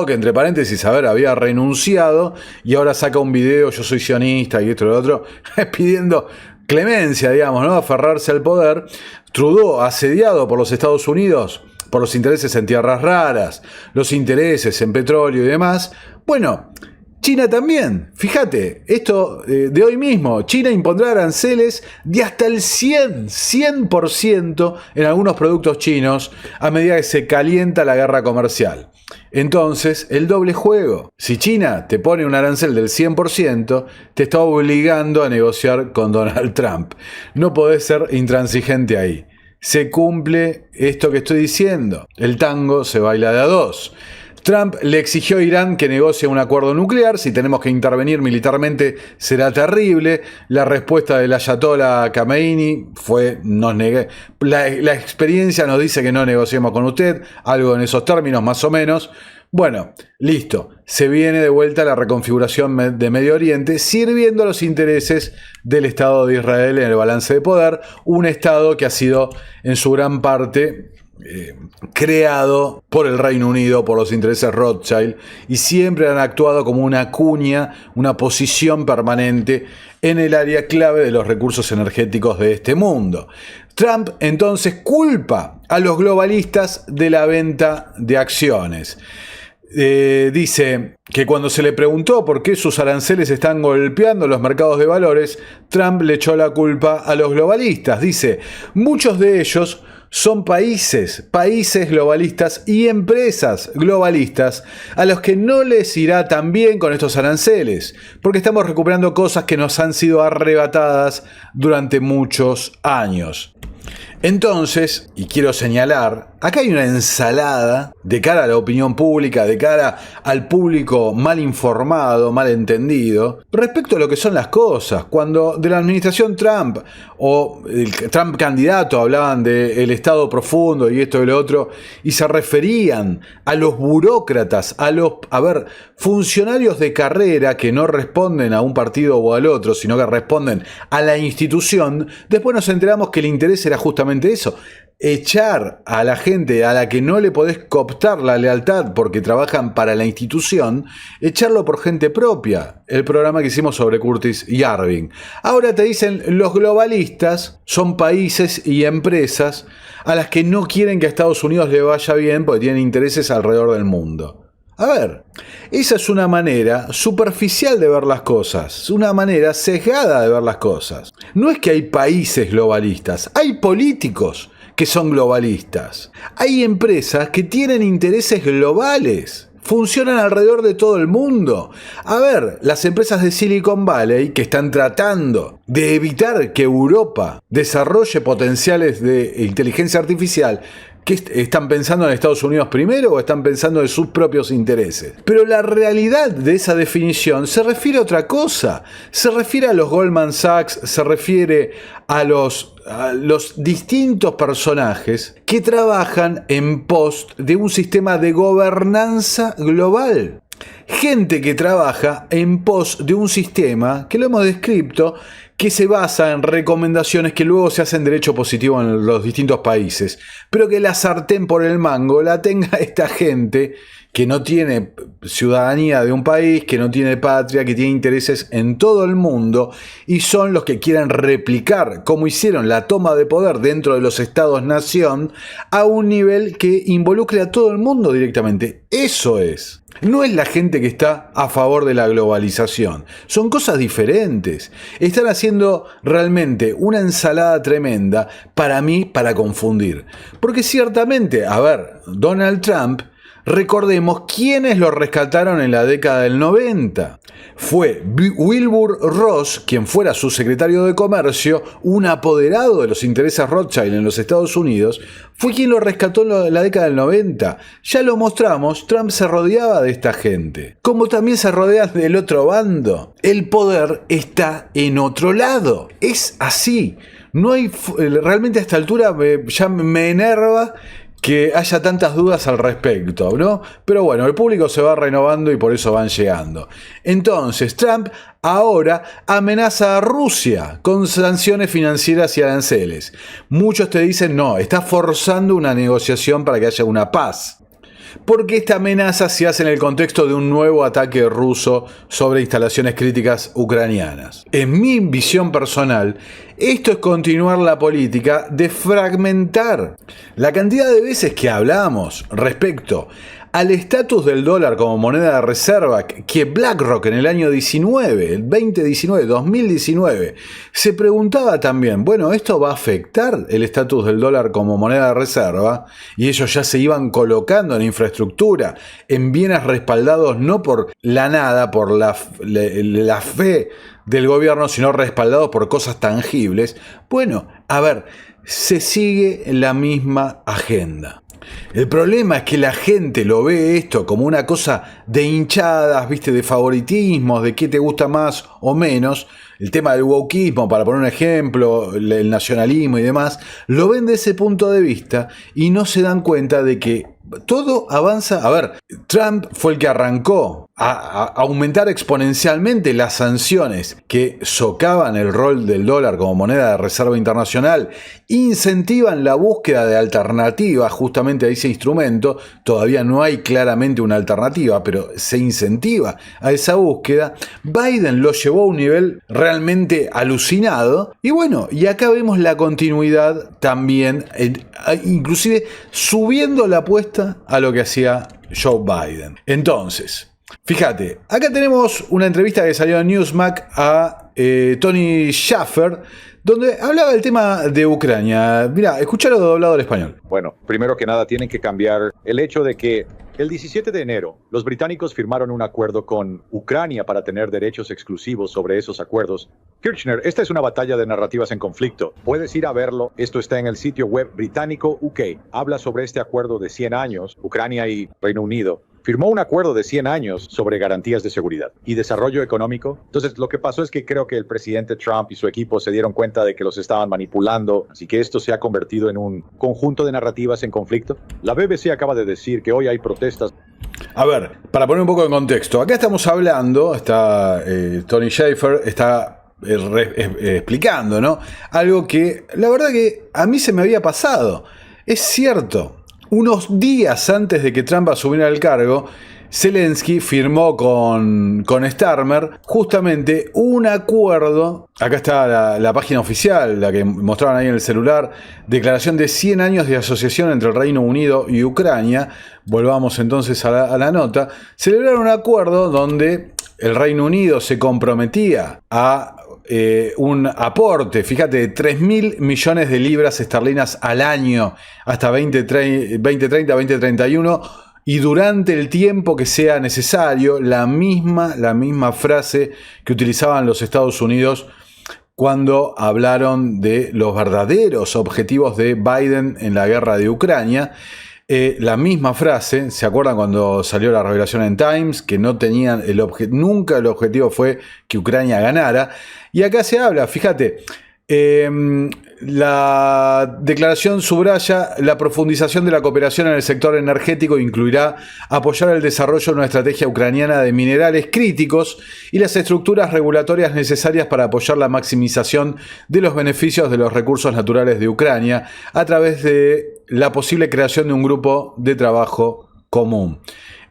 Speaker 3: que entre paréntesis, había renunciado y ahora saca un video, yo soy sionista y esto y lo otro, pidiendo clemencia, digamos, ¿no?, aferrarse al poder. Trudeau, asediado por los Estados Unidos, por los intereses en tierras raras, los intereses en petróleo y demás. Bueno, China también, fíjate, esto de hoy mismo, China impondrá aranceles de hasta el 100% en algunos productos chinos a medida que se calienta la guerra comercial. Entonces, el doble juego. Si China te pone un arancel del 100%, te está obligando a negociar con Donald Trump. No podés ser intransigente ahí. Se cumple esto que estoy diciendo. El tango se baila de a dos. Trump le exigió a Irán que negocie un acuerdo nuclear. Si tenemos que intervenir militarmente será terrible. La respuesta del ayatollah Khamenei fue: la experiencia nos dice que no negociemos con usted. Algo en esos términos más o menos. Bueno, listo. Se viene de vuelta la reconfiguración de Medio Oriente, sirviendo a los intereses del Estado de Israel en el balance de poder. Un Estado que ha sido en su gran parte creado por el Reino Unido, por los intereses Rothschild, y siempre han actuado como una cuña, una posición permanente en el área clave de los recursos energéticos de este mundo. Trump entonces culpa a los globalistas de la venta de acciones. Dice que cuando se le preguntó por qué sus aranceles están golpeando los mercados de valores, Trump le echó la culpa a los globalistas. Dice: muchos de ellos son países globalistas y empresas globalistas a los que no les irá tan bien con estos aranceles, porque estamos recuperando cosas que nos han sido arrebatadas durante muchos años. Entonces, y quiero señalar, acá hay una ensalada de cara a la opinión pública, de cara al público mal informado, mal entendido, respecto a lo que son las cosas. Cuando de la administración Trump o el Trump candidato hablaban del Estado profundo y esto y lo otro, y se referían a los burócratas, a los funcionarios de carrera que no responden a un partido o al otro, sino que responden a la institución, después nos enteramos que el interés era justamente eso: echar a la gente a la que no le podés cooptar la lealtad porque trabajan para la institución, echarlo por gente propia. El programa que hicimos sobre Curtis Yarving. Ahora te dicen, los globalistas son países y empresas a las que no quieren que a Estados Unidos le vaya bien porque tienen intereses alrededor del mundo. A ver, esa es una manera superficial de ver las cosas, una manera sesgada de ver las cosas. No es que hay países globalistas, hay políticos que son globalistas. Hay empresas que tienen intereses globales, funcionan alrededor de todo el mundo. A ver, las empresas de Silicon Valley que están tratando de evitar que Europa desarrolle potenciales de inteligencia artificial, ¿qué están pensando en Estados Unidos primero o están pensando en sus propios intereses? Pero la realidad de esa definición se refiere a otra cosa. Se refiere a los Goldman Sachs, se refiere a los distintos personajes que trabajan en pos de un sistema de gobernanza global. Gente que trabaja en pos de un sistema que lo hemos descrito, que se basa en recomendaciones que luego se hacen derecho positivo en los distintos países, pero que la sartén por el mango la tenga esta gente que no tiene ciudadanía de un país, que no tiene patria, que tiene intereses en todo el mundo y son los que quieren replicar, como hicieron la toma de poder dentro de los estados-nación, a un nivel que involucre a todo el mundo directamente. Eso es. No es la gente que está a favor de la globalización. Son cosas diferentes. Están haciendo realmente una ensalada tremenda, para mí, para confundir. Porque ciertamente, a ver, Donald Trump, recordemos quiénes lo rescataron en la década del 90. Fue Wilbur Ross, quien fuera su secretario de Comercio, un apoderado de los intereses Rothschild en los Estados Unidos, fue quien lo rescató en la década del 90. Ya lo mostramos, Trump se rodeaba de esta gente. Como también se rodea del otro bando. El poder está en otro lado. Es así. No hay, realmente a esta altura ya me enerva que haya tantas dudas al respecto, ¿no? Pero bueno, el público se va renovando y por eso van llegando. Entonces, Trump ahora amenaza a Rusia con sanciones financieras y aranceles. Muchos te dicen, no, está forzando una negociación para que haya una paz. Porque esta amenaza se hace en el contexto de un nuevo ataque ruso sobre instalaciones críticas ucranianas. En mi visión personal, esto es continuar la política de fragmentar. La cantidad de veces que hablamos respecto al estatus del dólar como moneda de reserva que BlackRock en el año 19, el 2019, se preguntaba también, bueno, ¿esto va a afectar el estatus del dólar como moneda de reserva? Y ellos ya se iban colocando en infraestructura, en bienes respaldados no por la nada, por la fe del gobierno, sino respaldados por cosas tangibles. Bueno, a ver, se sigue la misma agenda. El problema es que la gente lo ve esto como una cosa de hinchadas, ¿viste? De favoritismos, de qué te gusta más o menos. El tema del wokismo, para poner un ejemplo, el nacionalismo y demás, lo ven de ese punto de vista y no se dan cuenta de que todo avanza. A ver, Trump fue el que arrancó a aumentar exponencialmente las sanciones que socavan el rol del dólar como moneda de reserva internacional, incentivan la búsqueda de alternativas justamente a ese instrumento. Todavía no hay claramente una alternativa, pero se incentiva a esa búsqueda. Biden lo llevó a un nivel realmente alucinado. Y bueno, y acá vemos la continuidad también, inclusive subiendo la apuesta a lo que hacía Joe Biden. Entonces, fíjate, acá tenemos una entrevista que salió en Newsmax a Tony Shaffer, donde hablaba del tema de Ucrania. Mirá, escuchalo doblado al español.
Speaker 8: Bueno, primero que nada tienen que cambiar el hecho de que el 17 de enero los británicos firmaron un acuerdo con Ucrania para tener derechos exclusivos sobre esos acuerdos. Kirchner, esta es una batalla de narrativas en conflicto. Puedes ir a verlo. Esto está en el sitio web británico UK. Habla sobre este acuerdo de 100 años, Ucrania y Reino Unido. Firmó un acuerdo de 100 años sobre garantías de seguridad y desarrollo económico. Entonces, lo que pasó es que creo que el presidente Trump y su equipo se dieron cuenta de que los estaban manipulando, así que esto se ha convertido en un conjunto de narrativas en conflicto. La BBC acaba de decir que hoy hay protestas.
Speaker 3: A ver, para poner un poco en contexto, acá estamos hablando, está Tony Shaffer, está explicando, ¿no? Algo que la verdad que a mí se me había pasado. Es cierto, unos días antes de que Trump asumiera el cargo, Zelensky firmó con Starmer justamente un acuerdo. Acá está la página oficial, la que mostraban ahí en el celular. Declaración de 100 años de asociación entre el Reino Unido y Ucrania. Volvamos entonces a la nota. Celebraron un acuerdo donde el Reino Unido se comprometía a un aporte, fíjate, de 3.000 millones de libras esterlinas al año hasta 2030-2031. Y durante el tiempo que sea necesario, la misma frase que utilizaban los Estados Unidos cuando hablaron de los verdaderos objetivos de Biden en la guerra de Ucrania. La misma frase, ¿se acuerdan cuando salió la revelación en Times? Que no tenían nunca el objetivo fue que Ucrania ganara. Y acá se habla, fíjate, la declaración subraya la profundización de la cooperación en el sector energético e incluirá apoyar el desarrollo de una estrategia ucraniana de minerales críticos y las estructuras regulatorias necesarias para apoyar la maximización de los beneficios de los recursos naturales de Ucrania a través de la posible creación de un grupo de trabajo común.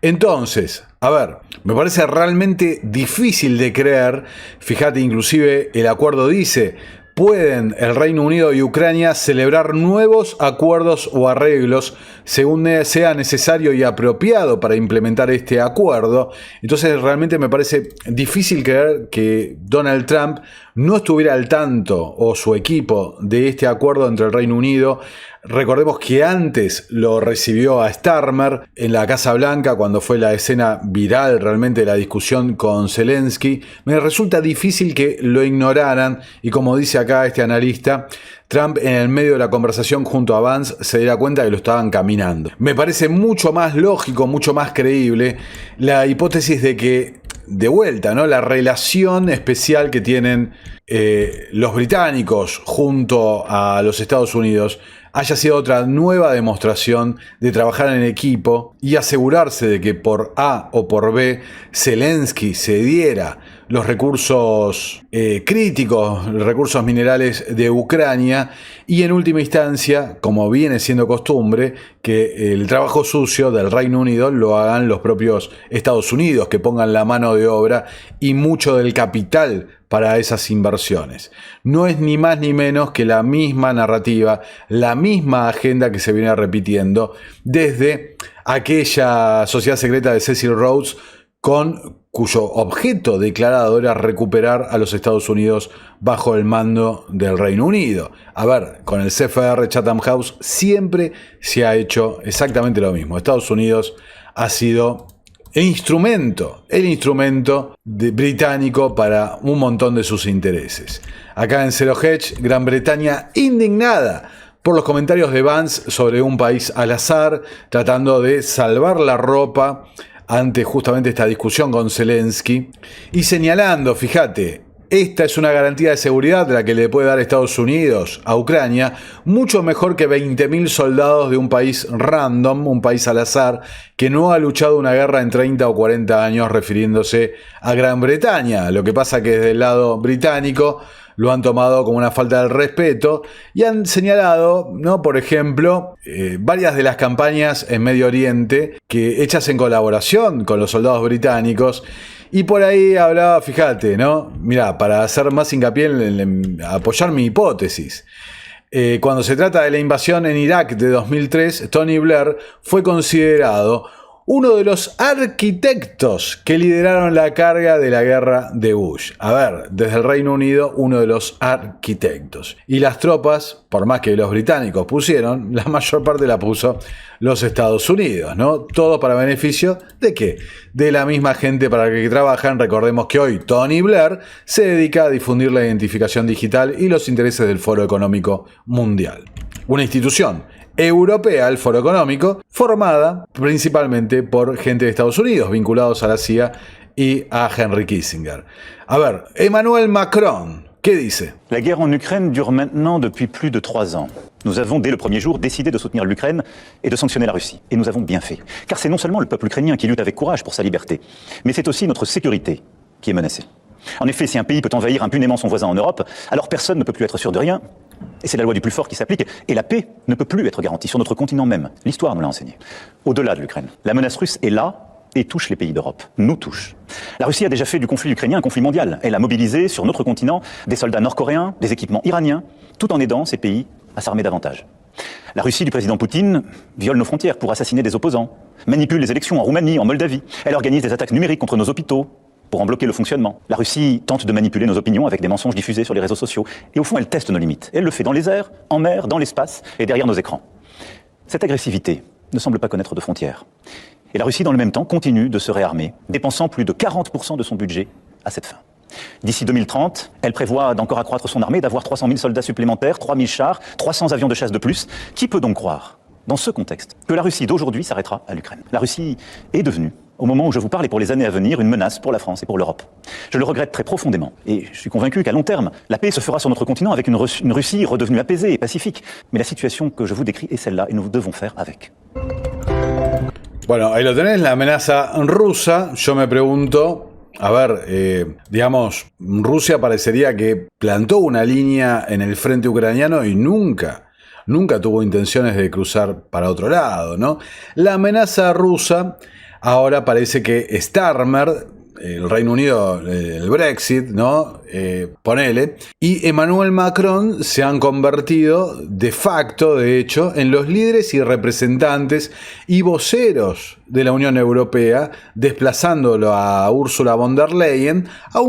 Speaker 3: Entonces, a ver, me parece realmente difícil de creer, fíjate, inclusive el acuerdo dice: pueden el Reino Unido y Ucrania celebrar nuevos acuerdos o arreglos según sea necesario y apropiado para implementar este acuerdo. Entonces realmente me parece difícil creer que Donald Trump no estuviera al tanto, o su equipo, de este acuerdo entre el Reino Unido. Recordemos que antes lo recibió a Starmer en la Casa Blanca cuando fue la escena viral realmente de la discusión con Zelensky. Me resulta difícil que lo ignoraran y, como dice acá este analista, Trump en el medio de la conversación junto a Vance se diera cuenta que lo estaban caminando. Me parece mucho más lógico, mucho más creíble la hipótesis de que, de vuelta, ¿no?, la relación especial que tienen los británicos junto a los Estados Unidos haya sido otra nueva demostración de trabajar en equipo y asegurarse de que por A o por B Zelensky cediera los recursos críticos, los recursos minerales de Ucrania, y en última instancia, como viene siendo costumbre, que el trabajo sucio del Reino Unido lo hagan los propios Estados Unidos, que pongan la mano de obra y mucho del capital para esas inversiones. No es ni más ni menos que la misma narrativa, la misma agenda que se viene repitiendo desde aquella sociedad secreta de Cecil Rhodes, cuyo objeto declarado era recuperar a los Estados Unidos bajo el mando del Reino Unido. A ver, con el CFR Chatham House siempre se ha hecho exactamente lo mismo. Estados Unidos ha sido el instrumento británico para un montón de sus intereses. Acá en Zero Hedge, Gran Bretaña indignada por los comentarios de Vance sobre un país al azar, tratando de salvar la ropa ante justamente esta discusión con Zelensky, y señalando, fíjate, esta es una garantía de seguridad la que le puede dar Estados Unidos a Ucrania, mucho mejor que 20.000 soldados de un país random, un país al azar, que no ha luchado una guerra en 30 o 40 años, refiriéndose a Gran Bretaña. Lo que pasa que desde el lado británico lo han tomado como una falta de respeto y han señalado, ¿no?, por ejemplo, varias de las campañas en Medio Oriente que hechas en colaboración con los soldados británicos. Y por ahí hablaba, fíjate, ¿no? Mirá, para hacer más hincapié en apoyar mi hipótesis. Cuando se trata de la invasión en Irak de 2003, Tony Blair fue considerado uno de los arquitectos que lideraron la carga de la guerra de Bush. A ver, desde el Reino Unido, uno de los arquitectos. Y las tropas, por más que los británicos pusieron, la mayor parte la puso los Estados Unidos, ¿no? Todo para beneficio ¿de qué? De la misma gente para la que trabajan. Recordemos que hoy Tony Blair se dedica a difundir la identificación digital y los intereses del Foro Económico Mundial. Una institución europea, el Foro Económico, formada principalmente por gente de Estados Unidos, vinculados a la CIA y a Henry Kissinger. A ver, Emmanuel Macron, ¿qué dice?
Speaker 9: La guerre en Ukraine dure maintenant depuis plus de 3 ans. Nous avons, dès le premier jour, décidé de soutenir l'Ukraine et de sanctionner la Russie. Et nous avons bien fait. Car c'est non seulement le peuple ukrainien qui lutte avec courage pour sa liberté, mais c'est aussi notre sécurité qui est menacée. En effet, si un pays peut envahir impunément son voisin en Europe, alors personne ne peut plus être sûr de rien, Et c'est la loi du plus fort qui s'applique. Et la paix ne peut plus être garantie sur notre continent même. L'histoire nous l'a enseigné. Au-delà de l'Ukraine, la menace russe est là et touche les pays d'Europe. Nous touche. La Russie a déjà fait du conflit ukrainien un conflit mondial. Elle a mobilisé sur notre continent des soldats nord-coréens, des équipements iraniens, tout en aidant ces pays à s'armer davantage. La Russie du président Poutine viole nos frontières pour assassiner des opposants, manipule les élections en Roumanie, en Moldavie. Elle organise des attaques numériques contre nos hôpitaux pour en bloquer le fonctionnement. La Russie tente de manipuler nos opinions avec des mensonges diffusés sur les réseaux sociaux. Et au fond, elle teste nos limites. Elle le fait dans les airs, en mer, dans l'espace et derrière nos écrans. Cette agressivité ne semble pas connaître de frontières. Et la Russie, dans le même temps, continue de se réarmer, dépensant plus de 40% de son budget à cette fin. D'ici 2030, elle prévoit d'encore accroître son armée, d'avoir 300 000 soldats supplémentaires, 3 000 chars, 300 avions de chasse de plus. Qui peut donc croire, dans ce contexte, que la Russie d'aujourd'hui s'arrêtera à l'Ukraine? La Russie est devenue, au moment où je vous parle et pour les années à venir, une menace pour la France et pour l'Europe. Je le regrette très profondément. Et je suis convaincu qu'à long terme, la paix se fera sur notre continent avec une Russie redevenue apaisée et pacifique. Mais la situation que je vous décris est celle-là et nous devons faire avec.
Speaker 3: Bueno, ahí lo tenés, la amenaza rusa. Yo me pregunto, a ver, digamos, Rusia parecería que plantó una línea en el frente ucraniano y nunca tuvo intenciones de cruzar para otro lado, ¿no? La amenaza rusa, ahora parece que Starmer, el Reino Unido, el Brexit, ¿no? Ponele, y Emmanuel Macron se han convertido de facto, de hecho, en los líderes y representantes y voceros de la Unión Europea, desplazándolo a Ursula von der Leyen a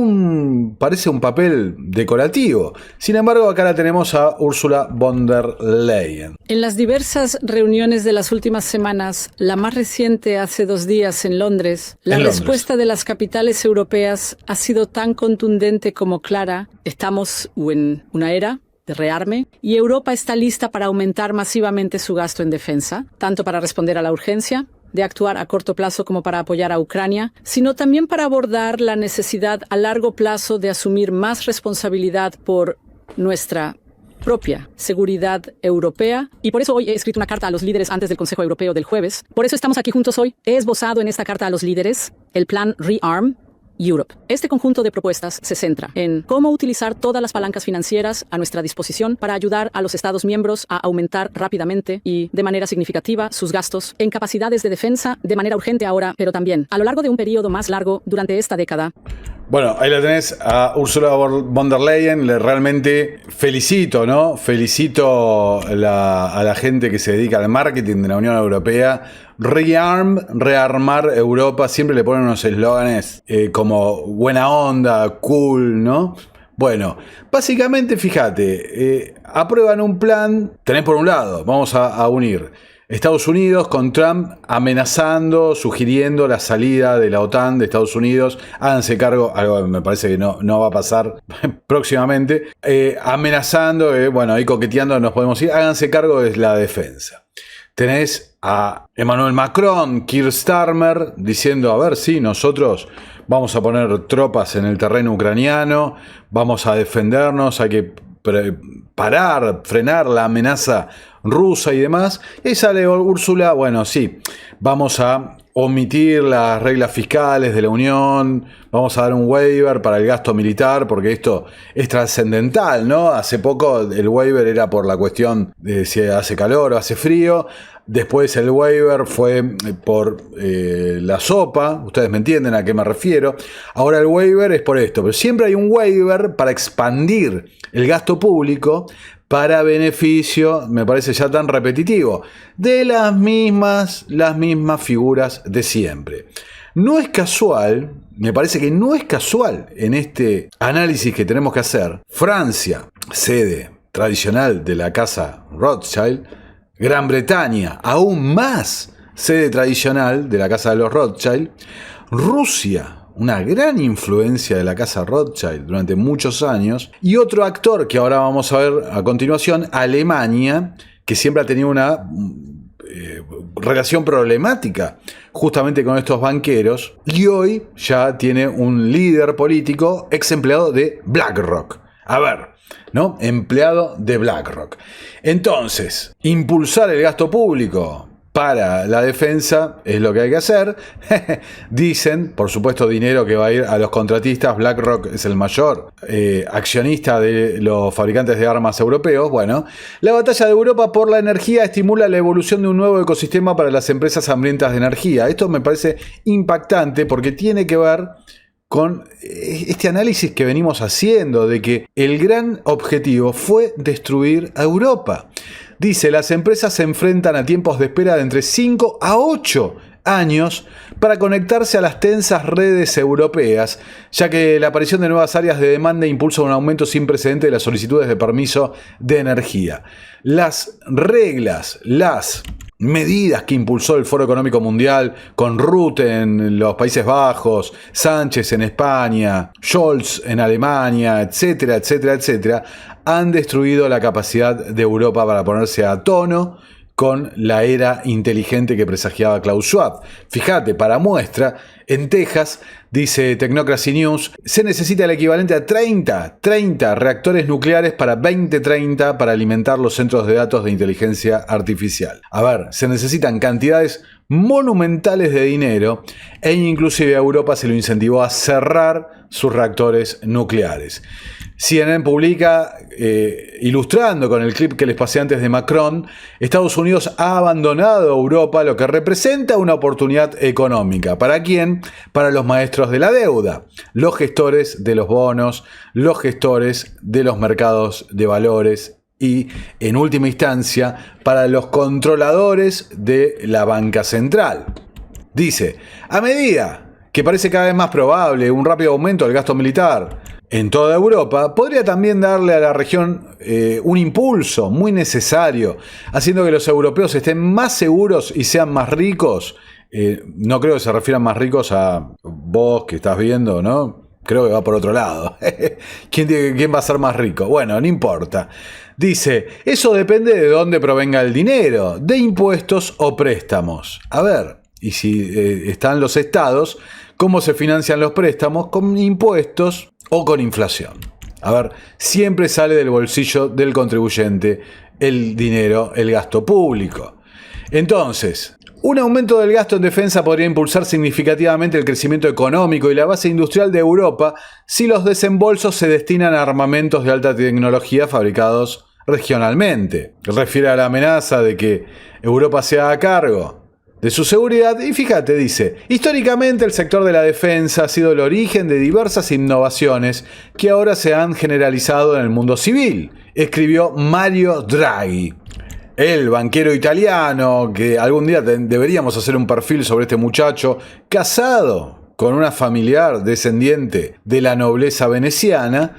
Speaker 3: parece un papel decorativo. Sin embargo, acá la tenemos a Ursula von der Leyen.
Speaker 10: En las diversas reuniones de las últimas semanas, la más reciente hace 2 días en Londres, la respuesta de las capitales europeas ha sido tan contundente como clara. Estamos en una era de rearme y Europa está lista para aumentar masivamente su gasto en defensa, tanto para responder a la urgencia de actuar a corto plazo como para apoyar a Ucrania, sino también para abordar la necesidad a largo plazo de asumir más responsabilidad por nuestra propia seguridad europea. Y por eso hoy he escrito una carta a los líderes antes del Consejo Europeo del jueves. Por eso estamos aquí juntos hoy. He esbozado en esta carta a los líderes el plan ReArm Europe. Este conjunto de propuestas se centra en cómo utilizar todas las palancas financieras a nuestra disposición para ayudar a los Estados miembros a aumentar rápidamente y de manera significativa sus gastos en capacidades de defensa de manera urgente ahora, pero también a lo largo de un periodo más largo durante esta década.
Speaker 3: Bueno, ahí la tenés a Ursula von der Leyen. Le realmente felicito, ¿no? Felicito a la gente que se dedica al marketing de la Unión Europea. Rearmar Europa. Siempre le ponen unos eslóganes como buena onda, cool, ¿no? Bueno, básicamente, fíjate, aprueban un plan. Tenés por un lado, vamos a unir Estados Unidos con Trump amenazando, sugiriendo la salida de la OTAN de Estados Unidos. Háganse cargo, algo que me parece que no va a pasar próximamente. Amenazando, bueno, ahí coqueteando nos podemos ir. Háganse cargo de la defensa. Tenés a Emmanuel Macron, Keir Starmer, diciendo, a ver, sí, nosotros vamos a poner tropas en el terreno ucraniano, vamos a defendernos, hay que frenar la amenaza rusa y demás. Y sale Úrsula, bueno, sí, vamos a omitir las reglas fiscales de la Unión, vamos a dar un waiver para el gasto militar, porque esto es trascendental, ¿no? Hace poco el waiver era por la cuestión de si hace calor o hace frío. Después el waiver fue por la sopa, ustedes me entienden a qué me refiero. Ahora el waiver es por esto, pero siempre hay un waiver para expandir el gasto público para beneficio, me parece ya tan repetitivo, de las mismas figuras de siempre. No es casual, me parece que no es casual en este análisis que tenemos que hacer. Francia, sede tradicional de la casa Rothschild. Gran Bretaña, aún más sede tradicional de la casa de los Rothschild. Rusia, una gran influencia de la casa Rothschild durante muchos años. Y otro actor que ahora vamos a ver a continuación, Alemania, que siempre ha tenido una relación problemática justamente con estos banqueros. Y hoy ya tiene un líder político ex empleado de BlackRock. A ver, ¿no? Empleado de BlackRock. Entonces, impulsar el gasto público, para la defensa es lo que hay que hacer. Dicen, por supuesto, dinero que va a ir a los contratistas. BlackRock es el mayor accionista de los fabricantes de armas europeos. Bueno, la batalla de Europa por la energía estimula la evolución de un nuevo ecosistema para las empresas hambrientas de energía. Esto me parece impactante porque tiene que ver con este análisis que venimos haciendo de que el gran objetivo fue destruir a Europa. Dice, las empresas se enfrentan a tiempos de espera de entre 5 a 8 años para conectarse a las tensas redes europeas, ya que la aparición de nuevas áreas de demanda impulsa un aumento sin precedente de las solicitudes de permiso de energía. Las reglas, las medidas que impulsó el Foro Económico Mundial con Rutte en los Países Bajos, Sánchez en España, Scholz en Alemania, etcétera, etcétera, etcétera, han destruido la capacidad de Europa para ponerse a tono con la era inteligente que presagiaba Klaus Schwab. Fíjate, para muestra, en Texas, dice Technocracy News, se necesita el equivalente a 30 reactores nucleares para 2030 para alimentar los centros de datos de inteligencia artificial. A ver, se necesitan cantidades monumentales de dinero e inclusive a Europa se lo incentivó a cerrar sus reactores nucleares. CNN publica, ilustrando con el clip que les pasé antes de Macron, Estados Unidos ha abandonado a Europa, lo que representa una oportunidad económica. ¿Para quién? Para los maestros de la deuda, los gestores de los bonos, los gestores de los mercados de valores y, en última instancia, para los controladores de la banca central. Dice, a medida que parece cada vez más probable un rápido aumento del gasto militar en toda Europa, podría también darle a la región un impulso muy necesario, haciendo que los europeos estén más seguros y sean más ricos. No creo que se refieran más ricos a vos que estás viendo, ¿no? Creo que va por otro lado. ¿Quién va a ser más rico? Bueno, no importa. Dice, eso depende de dónde provenga el dinero, de impuestos o préstamos. A ver, y si están los estados, ¿cómo se financian los préstamos? Con impuestos o con inflación. A ver, siempre sale del bolsillo del contribuyente el dinero, el gasto público. Entonces, un aumento del gasto en defensa podría impulsar significativamente el crecimiento económico y la base industrial de Europa si los desembolsos se destinan a armamentos de alta tecnología fabricados regionalmente. Refiere a la amenaza de que Europa se haga cargo de su seguridad y fíjate, dice, históricamente el sector de la defensa ha sido el origen de diversas innovaciones que ahora se han generalizado en el mundo civil, escribió Mario Draghi. El banquero italiano, que algún día deberíamos hacer un perfil sobre este muchacho, casado con una familiar descendiente de la nobleza veneciana,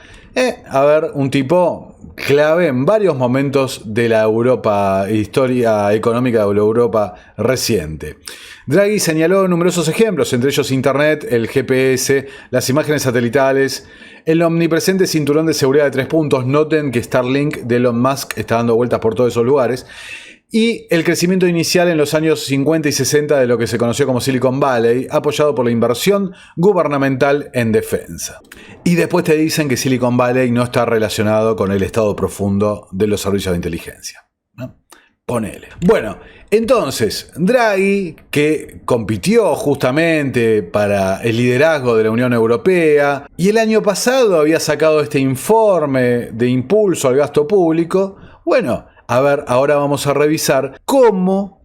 Speaker 3: a ver, un tipo clave en varios momentos de la Europa, historia económica de la Europa reciente. Draghi señaló numerosos ejemplos, entre ellos Internet, el GPS, las imágenes satelitales, el omnipresente cinturón de seguridad de 3 puntos. Noten que Starlink de Elon Musk está dando vueltas por todos esos lugares. Y el crecimiento inicial en los años 50 y 60 de lo que se conoció como Silicon Valley, apoyado por la inversión gubernamental en defensa. Y después te dicen que Silicon Valley no está relacionado con el estado profundo de los servicios de inteligencia, ¿no? Ponele. Bueno, entonces, Draghi, que compitió justamente para el liderazgo de la Unión Europea, y el año pasado había sacado este informe de impulso al gasto público, bueno, a ver, ahora vamos a revisar cómo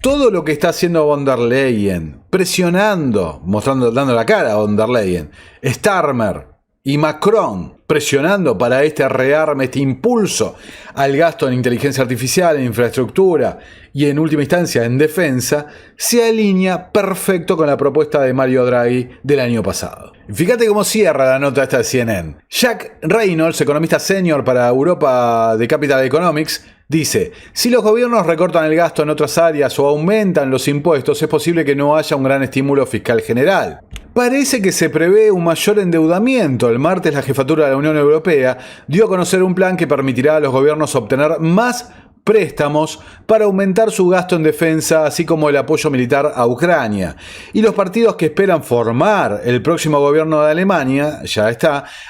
Speaker 3: todo lo que está haciendo von der Leyen, presionando, dando la cara a von der Leyen, Starmer y Macron, presionando para este rearme, este impulso al gasto en inteligencia artificial, en infraestructura y en última instancia en defensa, se alinea perfecto con la propuesta de Mario Draghi del año pasado. Fíjate cómo cierra la nota esta de CNN. Jack Reynolds, economista senior para Europa de Capital Economics, dice, si los gobiernos recortan el gasto en otras áreas o aumentan los impuestos, es posible que no haya un gran estímulo fiscal general. Parece que se prevé un mayor endeudamiento. El martes la jefatura de la Unión Europea dio a conocer un plan que permitirá a los gobiernos obtener más préstamos para aumentar su gasto en defensa, así como el apoyo militar a Ucrania. Y los partidos que esperan formar el próximo gobierno de Alemania,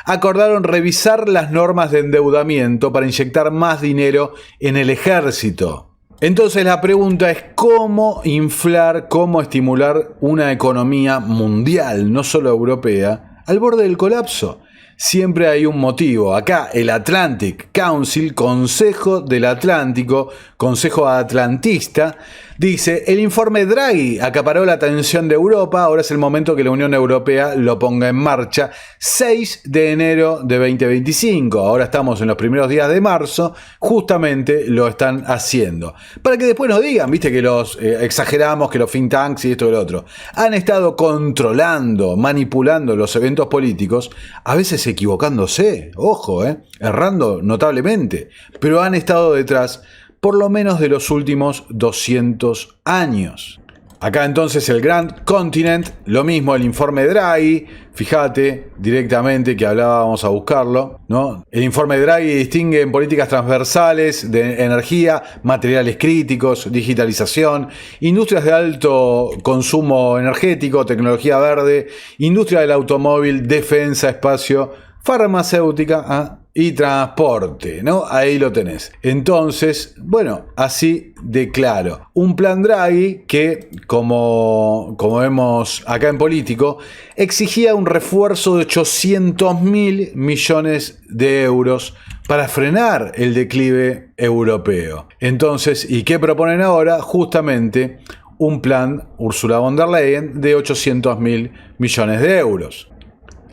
Speaker 3: acordaron revisar las normas de endeudamiento para inyectar más dinero en el ejército. Entonces la pregunta es cómo inflar, cómo estimular una economía mundial, no solo europea, al borde del colapso. Siempre hay un motivo. Acá el Atlantic Council, Consejo del Atlántico, Consejo Atlantista, dice, el informe Draghi acaparó la atención de Europa, ahora es el momento que la Unión Europea lo ponga en marcha. 6 de enero de 2025, ahora estamos en los primeros días de marzo, justamente lo están haciendo. Para que después nos digan, viste que los exageramos, que los think tanks y esto y lo otro, han estado controlando, manipulando los eventos políticos, a veces equivocándose, ojo, errando notablemente, pero han estado detrás por lo menos de los últimos 200 años. Acá entonces el Grand Continent, lo mismo el informe Draghi, fíjate directamente que hablábamos a buscarlo, ¿no? El informe Draghi distingue en políticas transversales de energía, materiales críticos, digitalización, industrias de alto consumo energético, tecnología verde, industria del automóvil, defensa, espacio, farmacéutica, y transporte, ¿no? Ahí lo tenés. Entonces, bueno, así de claro. Un plan Draghi que, como vemos acá en Político, exigía un refuerzo de 800.000 millones de euros para frenar el declive europeo. Entonces, ¿y qué proponen ahora? Justamente un plan Ursula von der Leyen de 800.000 millones de euros.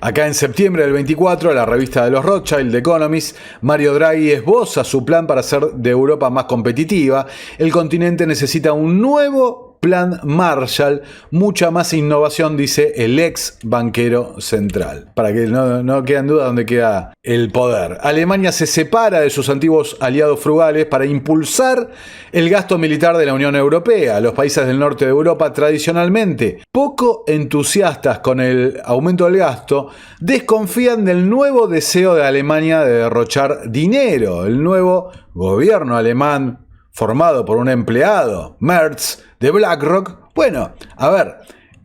Speaker 3: Acá en septiembre del 24, la revista de los Rothschild, The Economist, Mario Draghi esboza su plan para hacer de Europa más competitiva. El continente necesita un nuevo plan Marshall, mucha más innovación, dice el ex banquero central. Para que no queden dudas dónde queda el poder. Alemania se separa de sus antiguos aliados frugales para impulsar el gasto militar de la Unión Europea. Los países del norte de Europa, tradicionalmente poco entusiastas con el aumento del gasto, desconfían del nuevo deseo de Alemania de derrochar dinero. El nuevo gobierno alemán, formado por un empleado, Merz, de BlackRock, bueno, a ver,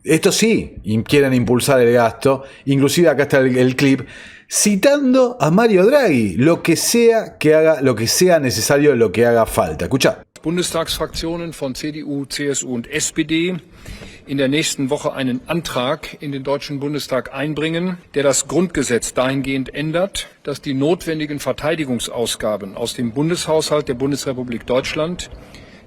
Speaker 3: esto sí, quieren impulsar el gasto, inclusive acá está el clip, citando a Mario Draghi, lo que sea que haga, lo que sea necesario, lo que haga falta. Escucha.
Speaker 11: Bundestagsfraktionen von CDU, CSU und SPD in der nächsten Woche einen Antrag in den Deutschen Bundestag einbringen, der das Grundgesetz dahingehend ändert, dass die notwendigen Verteidigungsausgaben aus dem Bundeshaushalt der Bundesrepublik Deutschland,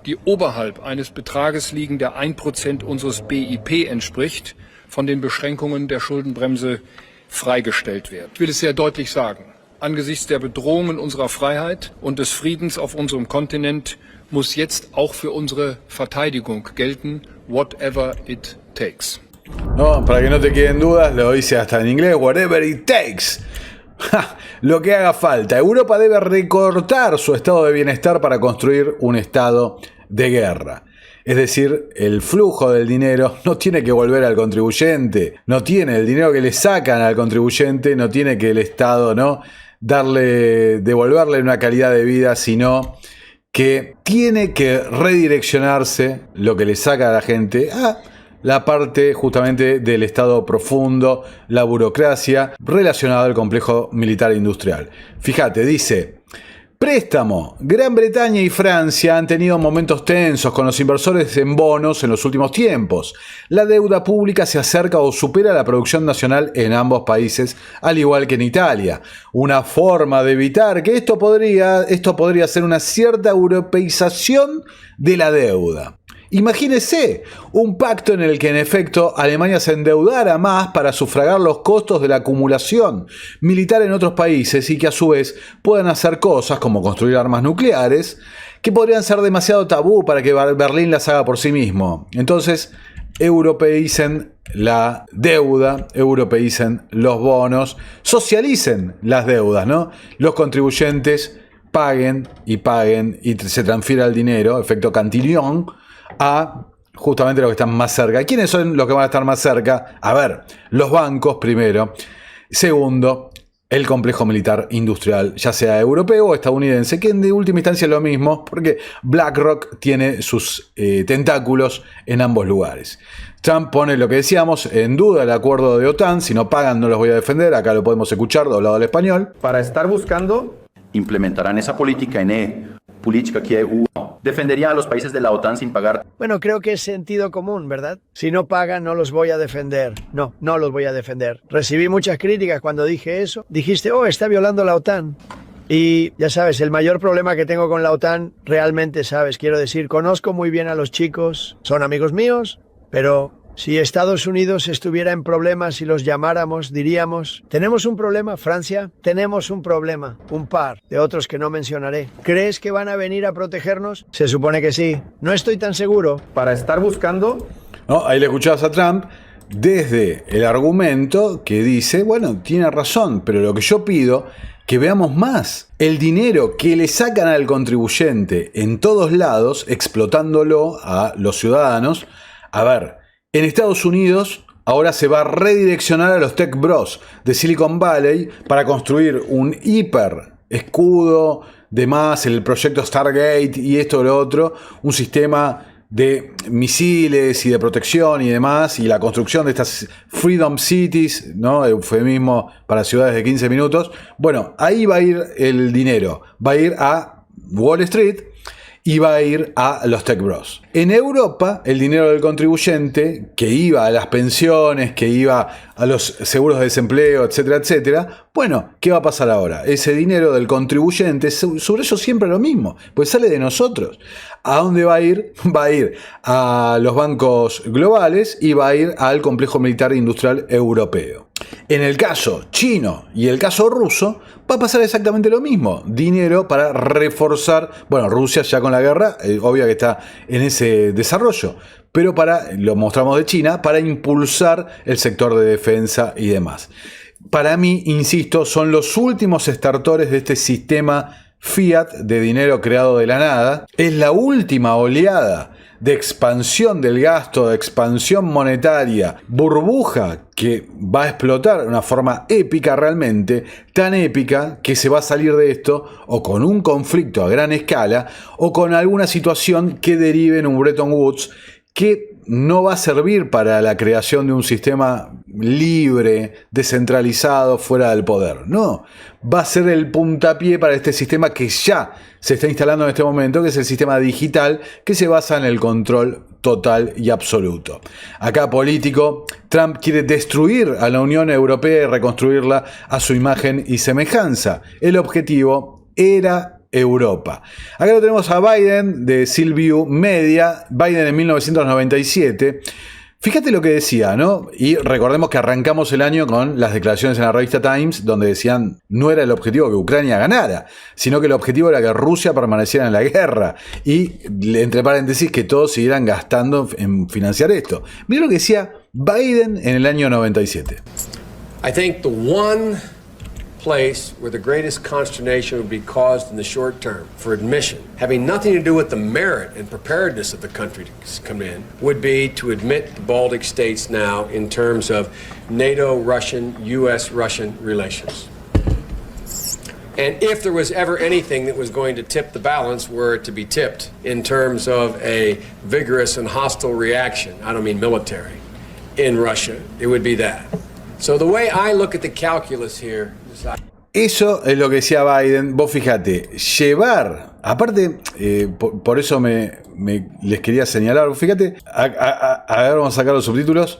Speaker 11: die oberhalb eines Betrages liegen, der 1% unseres BIP entspricht, von den Beschränkungen der Schuldenbremse freigestellt werden. Ich will es sehr deutlich sagen. Angesichts der Bedrohungen unserer Freiheit und des Friedens auf unserem Kontinent muss jetzt auch für unsere Verteidigung gelten, whatever it takes.
Speaker 3: No, para que no te queden dudas, lo dice hasta en inglés, whatever it takes. Lo que haga falta. Europa debe recortar su estado de bienestar para construir un estado de guerra. Es decir, el flujo del dinero no tiene que volver al contribuyente, no tiene el dinero que le sacan al contribuyente, no tiene que el Estado, ¿no?, devolverle una calidad de vida, sino que tiene que redireccionarse lo que le saca a la gente a la parte justamente del Estado profundo, la burocracia relacionada al complejo militar industrial. Fíjate, dice: préstamo. Gran Bretaña y Francia han tenido momentos tensos con los inversores en bonos en los últimos tiempos. La deuda pública se acerca o supera la producción nacional en ambos países, al igual que en Italia. Una forma de evitar que esto podría ser una cierta europeización de la deuda. Imagínese un pacto en el que en efecto Alemania se endeudara más para sufragar los costos de la acumulación militar en otros países y que a su vez puedan hacer cosas como construir armas nucleares que podrían ser demasiado tabú para que Berlín las haga por sí mismo. Entonces, europeicen la deuda, europeicen los bonos, socialicen las deudas, ¿no? Los contribuyentes paguen y se transfiera el dinero, efecto Cantillon, a justamente los que están más cerca. ¿Quiénes son los que van a estar más cerca? A ver, los bancos primero. Segundo, el complejo militar industrial, ya sea europeo o estadounidense, que en de última instancia es lo mismo, porque BlackRock tiene sus tentáculos en ambos lugares. Trump pone lo que decíamos en duda el acuerdo de OTAN. Si no pagan, no los voy a defender. Acá lo podemos escuchar doblado al español.
Speaker 12: Para estar buscando, implementarán esa política política que é defendería a los países de la OTAN sin pagar.
Speaker 4: Bueno, creo que es sentido común, ¿verdad? Si no pagan, no los voy a defender. No los voy a defender. Recibí muchas críticas cuando dije eso. Dijiste, está violando la OTAN. Y ya sabes, el mayor problema que tengo con la OTAN, realmente sabes, quiero decir, conozco muy bien a los chicos, son amigos míos, pero si Estados Unidos estuviera en problemas y los llamáramos, diríamos, tenemos un problema, Francia, tenemos un problema, un par de otros que no mencionaré. ¿Crees que van a venir a protegernos? Se supone que sí. No estoy tan seguro.
Speaker 12: Para estar buscando...
Speaker 3: No, ahí le escuchabas a Trump desde el argumento que dice, bueno, tiene razón, pero lo que yo pido que veamos más. El dinero que le sacan al contribuyente en todos lados, explotándolo a los ciudadanos. A ver, en Estados Unidos ahora se va a redireccionar a los tech bros de Silicon Valley para construir un hiper escudo de más, el proyecto Stargate y esto y lo otro, un sistema de misiles y de protección y demás, y la construcción de estas Freedom Cities, ¿no? Eufemismo para ciudades de 15 minutos. Bueno, ahí va a ir el dinero, va a ir a Wall Street y va a ir a los tech bros. En Europa, el dinero del contribuyente, que iba a las pensiones, que iba a los seguros de desempleo, etcétera, etcétera, bueno, ¿qué va a pasar ahora? Ese dinero del contribuyente, sobre eso siempre lo mismo, pues sale de nosotros. ¿A dónde va a ir? Va a ir a los bancos globales y va a ir al complejo militar e industrial europeo. En el caso chino y el caso ruso, va a pasar exactamente lo mismo. Dinero para reforzar, bueno, Rusia ya con la guerra, obvio que está en ese desarrollo, pero lo mostramos de China, para impulsar el sector de defensa y demás. Para mí, insisto, son los últimos estertores de este sistema fiat de dinero creado de la nada. Es la última oleada de expansión del gasto, de expansión monetaria, burbuja que va a explotar de una forma épica realmente, tan épica que se va a salir de esto o con un conflicto a gran escala o con alguna situación que derive en un Bretton Woods que no va a servir para la creación de un sistema libre, descentralizado, fuera del poder. No, va a ser el puntapié para este sistema que ya se está instalando en este momento, que es el sistema digital, que se basa en el control total y absoluto. Acá, político, Trump quiere destruir a la Unión Europea y reconstruirla a su imagen y semejanza. El objetivo era Europa. Acá lo tenemos a Biden de Silview Media, Biden en 1997. Fíjate lo que decía, ¿no? Y recordemos que arrancamos el año con las declaraciones en la revista Times, donde decían no era el objetivo que Ucrania ganara, sino que el objetivo era que Rusia permaneciera en la guerra. Y, entre paréntesis, que todos siguieran gastando en financiar esto. Mira lo que decía Biden en el año 97.
Speaker 13: I think the one place where the greatest consternation would be caused in the short term for admission, having nothing to do with the merit and preparedness of the country to come in, would be to admit the Baltic states now in terms of NATO-Russian, U.S.-Russian relations. And if there was ever anything that was going to tip the balance, were it to be tipped in terms of a vigorous and hostile reaction, I don't mean military, in Russia, it would be that. So the way I look at the calculus here.
Speaker 3: Eso es lo que decía Biden. Vos fíjate, llevar, aparte, por eso les quería señalar, fíjate, a ver, vamos a sacar los subtítulos.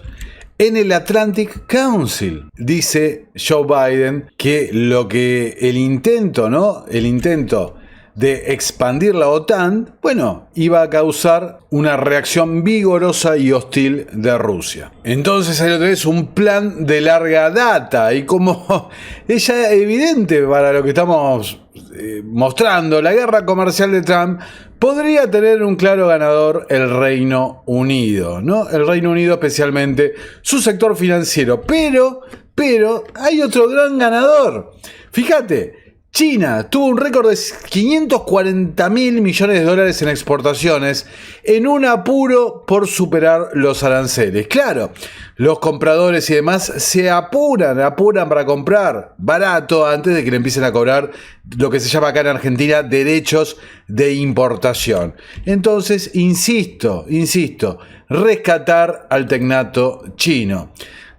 Speaker 3: En el Atlantic Council dice Joe Biden que el intento de expandir la OTAN, bueno, iba a causar una reacción vigorosa y hostil de Rusia. Entonces ahí lo tenés, un plan de larga data, y como es ya evidente para lo que estamos mostrando, la guerra comercial de Trump podría tener un claro ganador, el Reino Unido, ¿no? El Reino Unido, especialmente su sector financiero, pero hay otro gran ganador. Fíjate, China tuvo un récord de 540.000 millones de dólares en exportaciones en un apuro por superar los aranceles. Claro, los compradores y demás se apuran para comprar barato antes de que le empiecen a cobrar lo que se llama acá en Argentina derechos de importación. Entonces, insisto, rescatar al tecnato chino.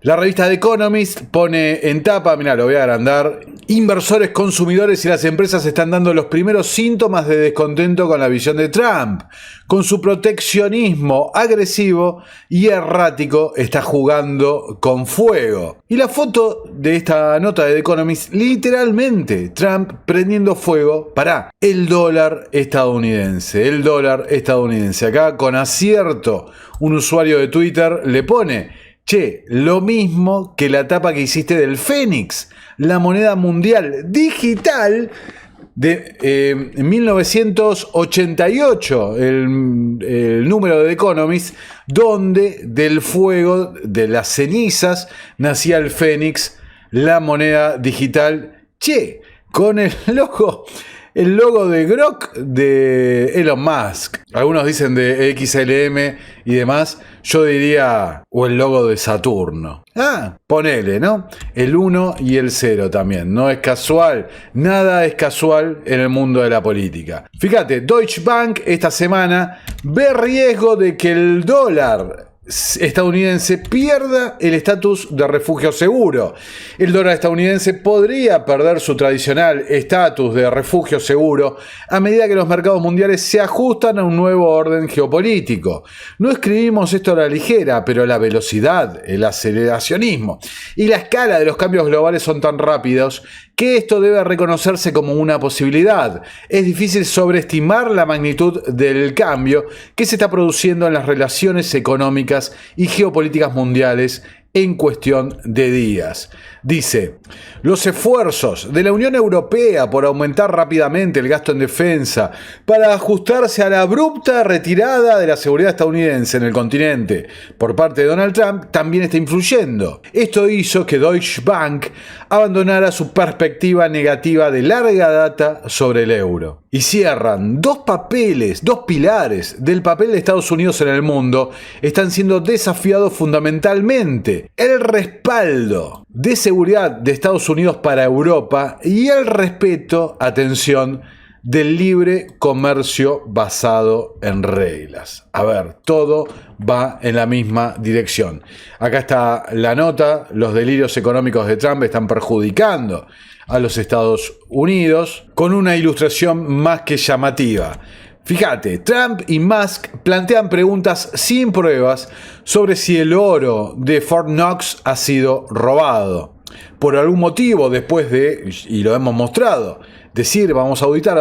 Speaker 3: La revista The Economist pone en tapa, mirá, lo voy a agrandar: inversores, consumidores y las empresas están dando los primeros síntomas de descontento con la visión de Trump. Con su proteccionismo agresivo y errático está jugando con fuego. Y la foto de esta nota de The Economist, literalmente, Trump prendiendo fuego para el dólar estadounidense. El dólar estadounidense. Acá, con acierto, un usuario de Twitter le pone: che, lo mismo que la tapa que hiciste del Fénix, la moneda mundial digital de 1988, el número de The Economist, donde del fuego, de las cenizas, nacía el Fénix, la moneda digital. Che, con el logo de Grok de Elon Musk. Algunos dicen de XLM y demás. Yo diría, o el logo de Saturno. Ponele, ¿no? El 1 y el 0 también. No es casual. Nada es casual en el mundo de la política. Fíjate, Deutsche Bank esta semana ve riesgo de que el dólar estadounidense pierda el estatus de refugio seguro. El dólar estadounidense podría perder su tradicional estatus de refugio seguro a medida que los mercados mundiales se ajustan a un nuevo orden geopolítico. No escribimos esto a la ligera, pero la velocidad, el aceleracionismo y la escala de los cambios globales son tan rápidos que esto debe reconocerse como una posibilidad. Es difícil sobreestimar la magnitud del cambio que se está produciendo en las relaciones económicas y geopolíticas mundiales en cuestión de días. Dice: los esfuerzos de la Unión Europea por aumentar rápidamente el gasto en defensa para ajustarse a la abrupta retirada de la seguridad estadounidense en el continente por parte de Donald Trump también está influyendo. Esto hizo que Deutsche Bank abandonara su perspectiva negativa de larga data sobre el euro. Y cierran: dos pilares del papel de Estados Unidos en el mundo están siendo desafiados fundamentalmente: el respaldo de seguridad de Estados Unidos para Europa y el respeto, atención, del libre comercio basado en reglas. A ver, todo va en la misma dirección. Acá está la nota: los delirios económicos de Trump están perjudicando a los Estados Unidos, con una ilustración más que llamativa. Fíjate, Trump y Musk plantean preguntas sin pruebas sobre si el oro de Fort Knox ha sido robado. Por algún motivo, después de, y lo hemos mostrado, decir vamos a auditar,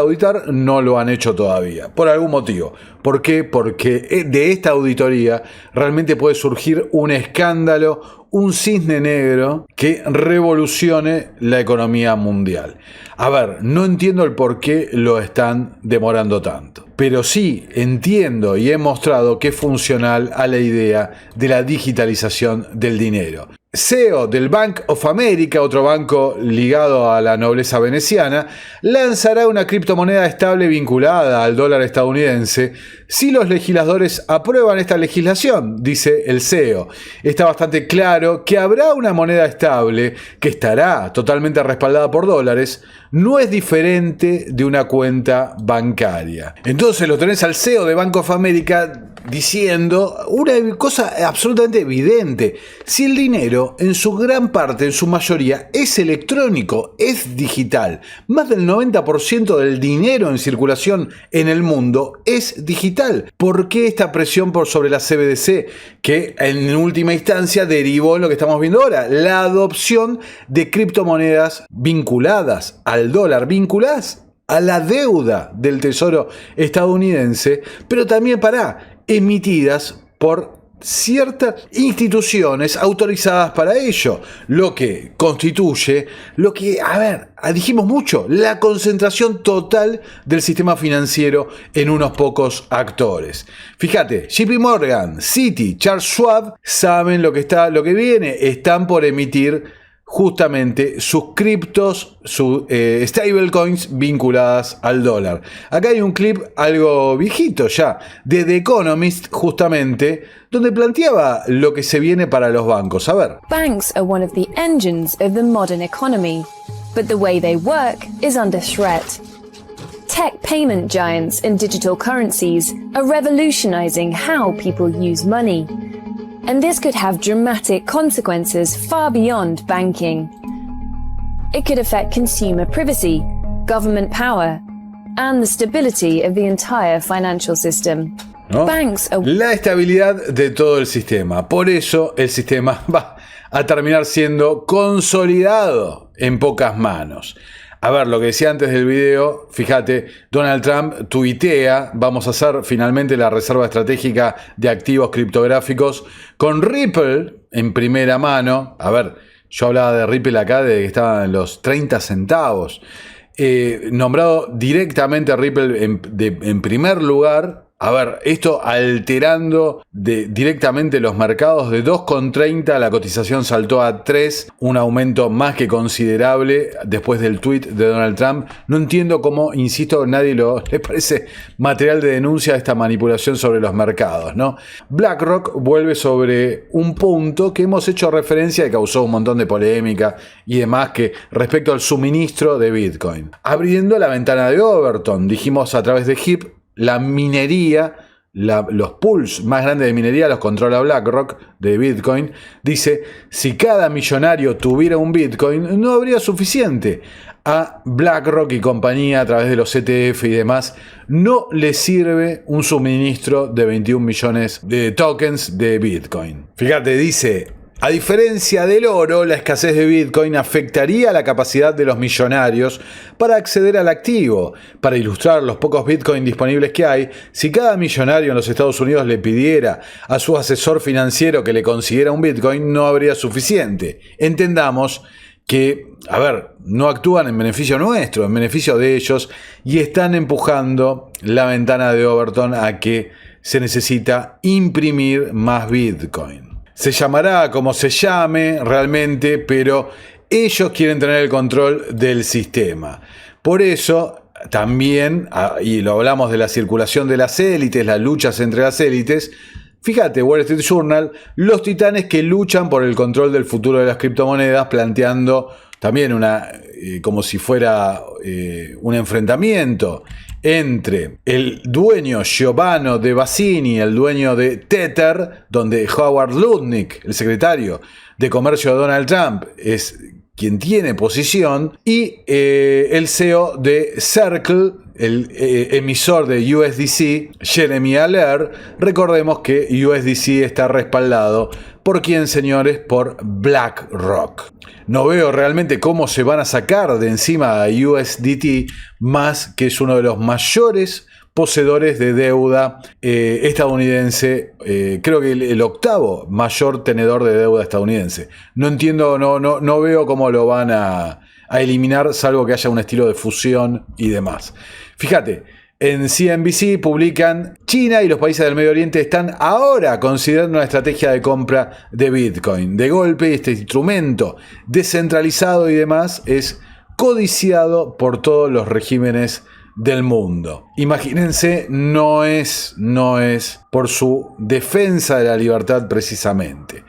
Speaker 3: no lo han hecho todavía. Por algún motivo. ¿Por qué? Porque de esta auditoría realmente puede surgir un escándalo, un cisne negro que revolucione la economía mundial. A ver, no entiendo el por qué lo están demorando tanto, pero sí entiendo y he mostrado que es funcional a la idea de la digitalización del dinero. CEO del Bank of America, otro banco ligado a la nobleza veneciana, lanzará una criptomoneda estable vinculada al dólar estadounidense si los legisladores aprueban esta legislación, dice el CEO. Está bastante claro que habrá una moneda estable que estará totalmente respaldada por dólares. No es diferente de una cuenta bancaria. Entonces lo tenés al CEO de Bank of America diciendo una cosa absolutamente evidente: si el dinero en su gran parte, en su mayoría, es electrónico, es digital, más del 90% del dinero en circulación en el mundo es digital, ¿por qué esta presión sobre la CBDC, que en última instancia derivó en lo que estamos viendo ahora, la adopción de criptomonedas vinculadas al dólar, vinculadas a la deuda del Tesoro estadounidense, pero también emitidas por ciertas instituciones autorizadas para ello, lo que constituye dijimos mucho, la concentración total del sistema financiero en unos pocos actores. Fíjate, JP Morgan, Citi, Charles Schwab saben lo que viene, están por emitir justamente sus criptos, sus stablecoins vinculadas al dólar. Acá hay un clip algo viejito ya, de The Economist, justamente, donde planteaba lo que se viene para los bancos. A ver.
Speaker 14: Banks are one of the engines of the modern economy, but the way they work is under threat. Tech payment giants and digital currencies are revolutionizing how people use money. And this could have dramatic consequences far beyond banking. It could affect consumer privacy, government power, and the stability of the entire financial system.
Speaker 3: ¿No? La estabilidad de todo el sistema. Por eso el sistema va a terminar siendo consolidado en pocas manos. A ver, lo que decía antes del video, fíjate, Donald Trump tuitea, vamos a hacer finalmente la reserva estratégica de activos criptográficos con Ripple en primera mano. A ver, yo hablaba de Ripple acá de que estaba en los 30 centavos. Nombrado directamente a Ripple en primer lugar. A ver, esto alterando directamente los mercados. De 2,30 la cotización saltó a 3, un aumento más que considerable después del tweet de Donald Trump. No entiendo cómo, insisto, nadie le parece material de denuncia esta manipulación sobre los mercados, ¿no? BlackRock vuelve sobre un punto que hemos hecho referencia y causó un montón de polémica y demás, que respecto al suministro de Bitcoin. Abriendo la ventana de Overton, dijimos a través de HIP, la minería, los pools más grandes de minería los controla BlackRock de Bitcoin. Dice, si cada millonario tuviera un Bitcoin, no habría suficiente. A BlackRock y compañía, a través de los ETF y demás, no le sirve un suministro de 21 millones de tokens de Bitcoin. Fíjate, dice, a diferencia del oro, la escasez de Bitcoin afectaría la capacidad de los millonarios para acceder al activo. Para ilustrar los pocos Bitcoin disponibles que hay, si cada millonario en los Estados Unidos le pidiera a su asesor financiero que le consiguiera un Bitcoin, no habría suficiente. Entendamos que, a ver, no actúan en beneficio nuestro, en beneficio de ellos, y están empujando la ventana de Overton a que se necesita imprimir más Bitcoin. Se llamará como se llame realmente, pero ellos quieren tener el control del sistema. Por eso también, y lo hablamos de la circulación de las élites, las luchas entre las élites, fíjate, Wall Street Journal, los titanes que luchan por el control del futuro de las criptomonedas, planteando también como si fuera un enfrentamiento entre el dueño Giovanni de Bassini, el dueño de Tether, donde Howard Lutnick, el secretario de Comercio de Donald Trump, es quien tiene posición, y el CEO de Circle, el emisor de USDC, Jeremy Allaire. Recordemos que USDC está respaldado ¿por quién, señores? Por BlackRock. No veo realmente cómo se van a sacar de encima a USDT, más que es uno de los mayores poseedores de deuda estadounidense, creo que el octavo mayor tenedor de deuda estadounidense. No entiendo, no veo cómo lo van a eliminar, salvo que haya un estilo de fusión y demás. Fíjate, en CNBC publican, China y los países del Medio Oriente están ahora considerando una estrategia de compra de Bitcoin. De golpe, este instrumento descentralizado y demás es codiciado por todos los regímenes del mundo. Imagínense, no es por su defensa de la libertad precisamente.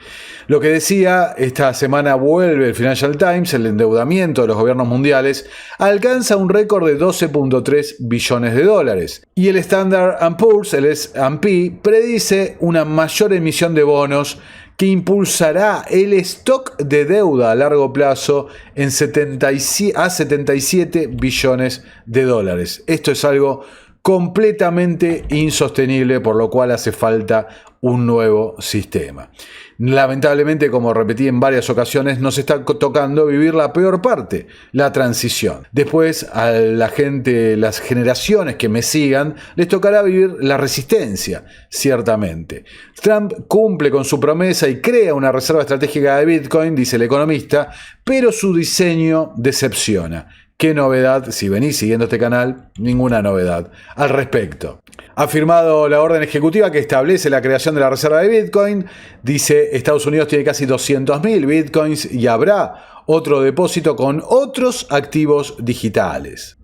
Speaker 3: Lo que decía, esta semana vuelve el Financial Times, el endeudamiento de los gobiernos mundiales alcanza un récord de 12.3 billones de dólares. Y el Standard & Poor's, el S&P, predice una mayor emisión de bonos que impulsará el stock de deuda a largo plazo a 77 billones de dólares. Esto es algo completamente insostenible, por lo cual hace falta un nuevo sistema. Lamentablemente, como repetí en varias ocasiones, nos está tocando vivir la peor parte, la transición. Después, a la gente, las generaciones que me sigan, les tocará vivir la resistencia, ciertamente. Trump cumple con su promesa y crea una reserva estratégica de Bitcoin, dice el economista, pero su diseño decepciona. ¿Qué novedad? Si venís siguiendo este canal, ninguna novedad al respecto. Ha firmado la orden ejecutiva que establece la creación de la reserva de Bitcoin. Dice, Estados Unidos tiene casi 200.000 Bitcoins y habrá otro depósito con otros activos digitales.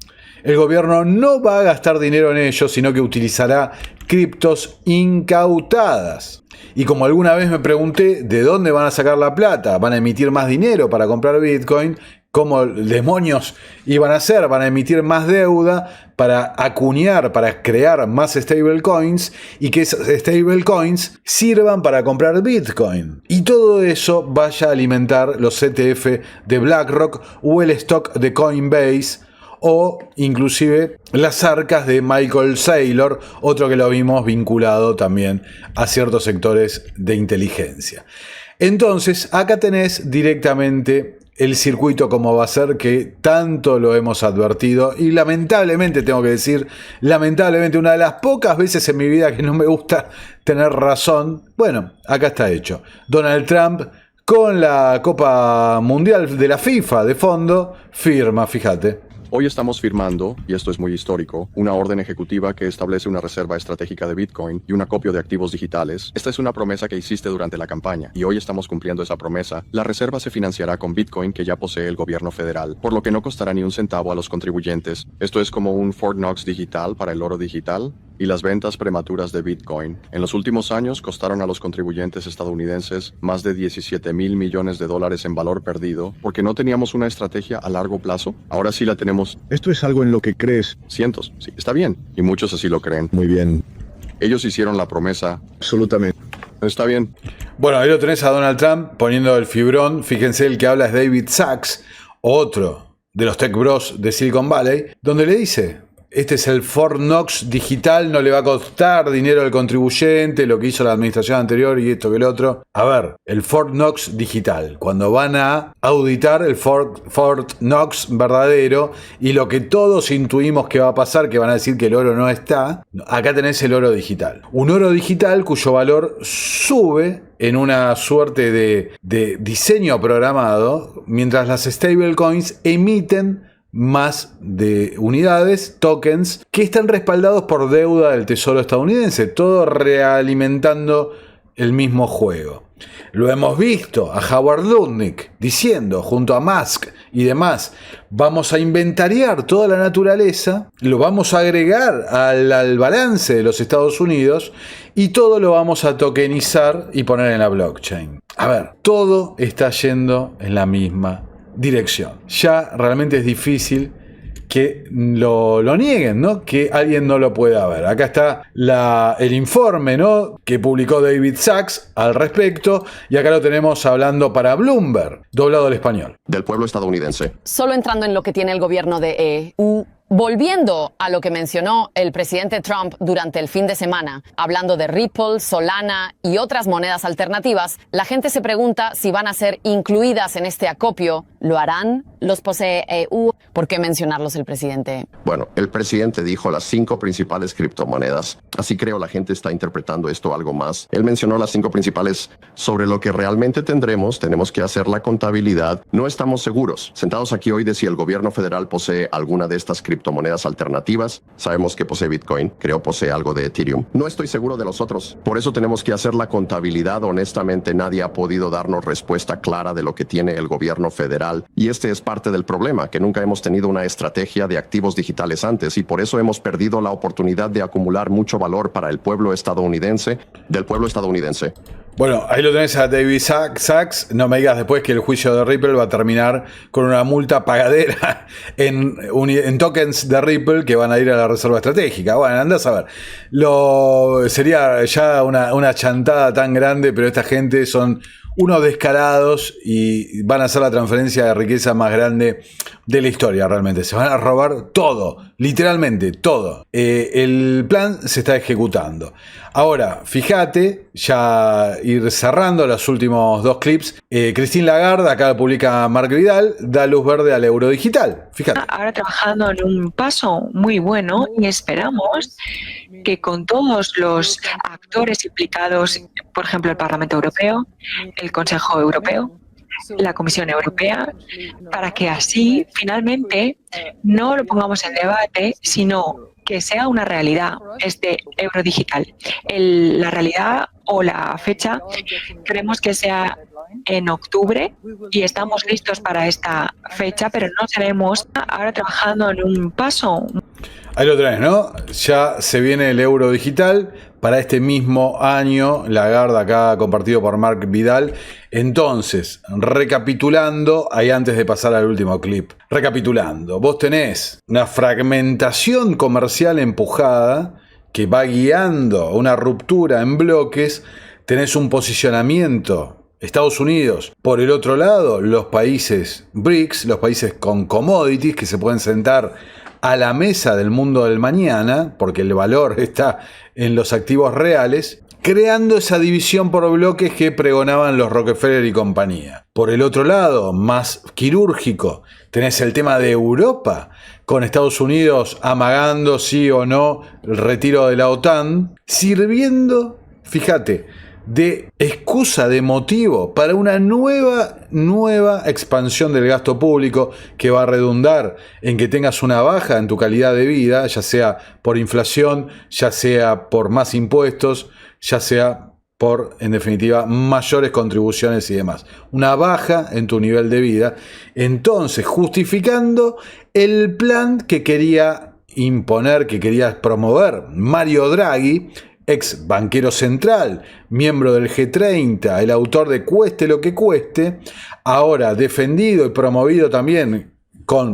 Speaker 3: El gobierno no va a gastar dinero en ellos, sino que utilizará criptos incautadas. Y como alguna vez me pregunté, ¿de dónde van a sacar la plata? ¿Van a emitir más dinero para comprar Bitcoin? cómo demonios iban a hacer, van a emitir más deuda para acuñar, para crear más stablecoins y que esas stablecoins sirvan para comprar Bitcoin. Y todo eso vaya a alimentar los ETF de BlackRock o el stock de Coinbase o inclusive las arcas de Michael Saylor, otro que lo vimos vinculado también a ciertos sectores de inteligencia. Entonces, acá tenés directamente el circuito como va a ser, que tanto lo hemos advertido y lamentablemente, tengo que decir, lamentablemente una de las pocas veces en mi vida que no me gusta tener razón, bueno, acá está hecho. Donald Trump, con la Copa Mundial de la FIFA de fondo, firma, fíjate.
Speaker 15: Hoy estamos firmando, y esto es muy histórico, una orden ejecutiva que establece una reserva estratégica de Bitcoin y un acopio de activos digitales. Esta es una promesa que hiciste durante la campaña, y hoy estamos cumpliendo esa promesa. La reserva se financiará con Bitcoin que ya posee el gobierno federal, por lo que no costará ni un centavo a los contribuyentes. Esto es como un Fort Knox digital para el oro digital. Y las ventas prematuras de Bitcoin en los últimos años costaron a los contribuyentes estadounidenses más de $17 mil millones en valor perdido porque no teníamos una estrategia a largo plazo. Ahora sí la tenemos.
Speaker 16: ¿Esto es algo en lo que crees?
Speaker 15: Cientos, sí, está bien. Y muchos así lo creen.
Speaker 16: Muy bien.
Speaker 15: Ellos hicieron la promesa.
Speaker 16: Absolutamente.
Speaker 15: Está bien.
Speaker 3: Bueno, ahí lo tenés a Donald Trump poniendo el fibrón. Fíjense, el que habla es David Sachs, otro de los tech bros de Silicon Valley, donde le dice: este es el Fort Knox digital, no le va a costar dinero al contribuyente, lo que hizo la administración anterior y esto que el otro. A ver, el Fort Knox digital, cuando van a auditar el Fort Knox verdadero y lo que todos intuimos que va a pasar, que van a decir que el oro no está, acá tenés el oro digital. Un oro digital cuyo valor sube en una suerte de diseño programado, mientras las stablecoins emiten más de unidades, tokens, que están respaldados por deuda del Tesoro estadounidense, todo realimentando el mismo juego. Lo hemos visto a Howard Lutnick diciendo, junto a Musk y demás, vamos a inventariar toda la naturaleza, lo vamos a agregar al balance de los Estados Unidos y todo lo vamos a tokenizar y poner en la blockchain. A ver, todo está yendo en la misma dirección. Ya realmente es difícil que lo nieguen, ¿no? Que alguien no lo pueda ver. Acá está el informe, ¿no?, que publicó David Sachs al respecto, y acá lo tenemos hablando para Bloomberg, doblado al español.
Speaker 15: Del pueblo estadounidense.
Speaker 17: Solo entrando en lo que tiene el gobierno de EU. Volviendo a lo que mencionó el presidente Trump durante el fin de semana, hablando de Ripple, Solana y otras monedas alternativas, la gente se pregunta si van a ser incluidas en este acopio. ¿Lo harán? ¿Los posee EU? ¿Por qué mencionarlos el presidente?
Speaker 15: Bueno, el presidente dijo las 5 principales criptomonedas. Así creo la gente está interpretando esto algo más. Él mencionó las 5 principales. Sobre lo que realmente tendremos, tenemos que hacer la contabilidad. No estamos seguros. Sentados aquí hoy de si el gobierno federal posee alguna de estas criptomonedas alternativas. Sabemos que posee Bitcoin. Creo posee algo de Ethereum. No estoy seguro de los otros. Por eso tenemos que hacer la contabilidad. Honestamente, nadie ha podido darnos respuesta clara de lo que tiene el gobierno federal. Y este es parte del problema, que nunca hemos tenido una estrategia de activos digitales antes, y por eso hemos perdido la oportunidad de acumular mucho valor para el pueblo estadounidense, del pueblo estadounidense.
Speaker 3: Bueno, ahí lo tenés a David Sachs. No me digas después que el juicio de Ripple va a terminar con una multa pagadera en tokens de Ripple que van a ir a la reserva estratégica. Bueno, andás a ver. Sería ya una chantada tan grande, pero esta gente son unos descarados y van a hacer la transferencia de riqueza más grande de la historia realmente. Se van a robar todo, literalmente todo. El plan se está ejecutando. Ahora, fíjate, ya ir cerrando los últimos 2 clips. Christine Lagarde, acá publica Mark Vidal, da luz verde al euro digital. Fíjate.
Speaker 18: Ahora trabajando en un paso muy bueno y esperamos que con todos los actores implicados, por ejemplo el Parlamento Europeo, el Consejo Europeo, la Comisión Europea, para que así finalmente no lo pongamos en debate, sino que sea una realidad este euro digital. La realidad o la fecha queremos que sea en octubre y estamos listos para esta fecha, pero no tenemos ahora trabajando en un paso.
Speaker 3: Ahí lo tenés, ¿no? Ya se viene el euro digital para este mismo año. Lagarde acá compartido por Mark Vidal. Entonces, recapitulando, ahí antes de pasar al último clip. Recapitulando, vos tenés una fragmentación comercial empujada que va guiando una ruptura en bloques. Tenés un posicionamiento Estados Unidos. Por el otro lado, los países BRICS, los países con commodities que se pueden sentar a la mesa del mundo del mañana, porque el valor está en los activos reales, creando esa división por bloques que pregonaban los Rockefeller y compañía. Por el otro lado, más quirúrgico, tenés el tema de Europa, con Estados Unidos amagando sí o no el retiro de la OTAN, sirviendo, fíjate, de excusa, de motivo para una nueva expansión del gasto público que va a redundar en que tengas una baja en tu calidad de vida, ya sea por inflación, ya sea por más impuestos, ya sea por, en definitiva, mayores contribuciones y demás. Una baja en tu nivel de vida. Entonces, justificando el plan que quería imponer, que quería promover Mario Draghi, ex banquero central, miembro del G30, el autor de Cueste lo que cueste, ahora defendido y promovido también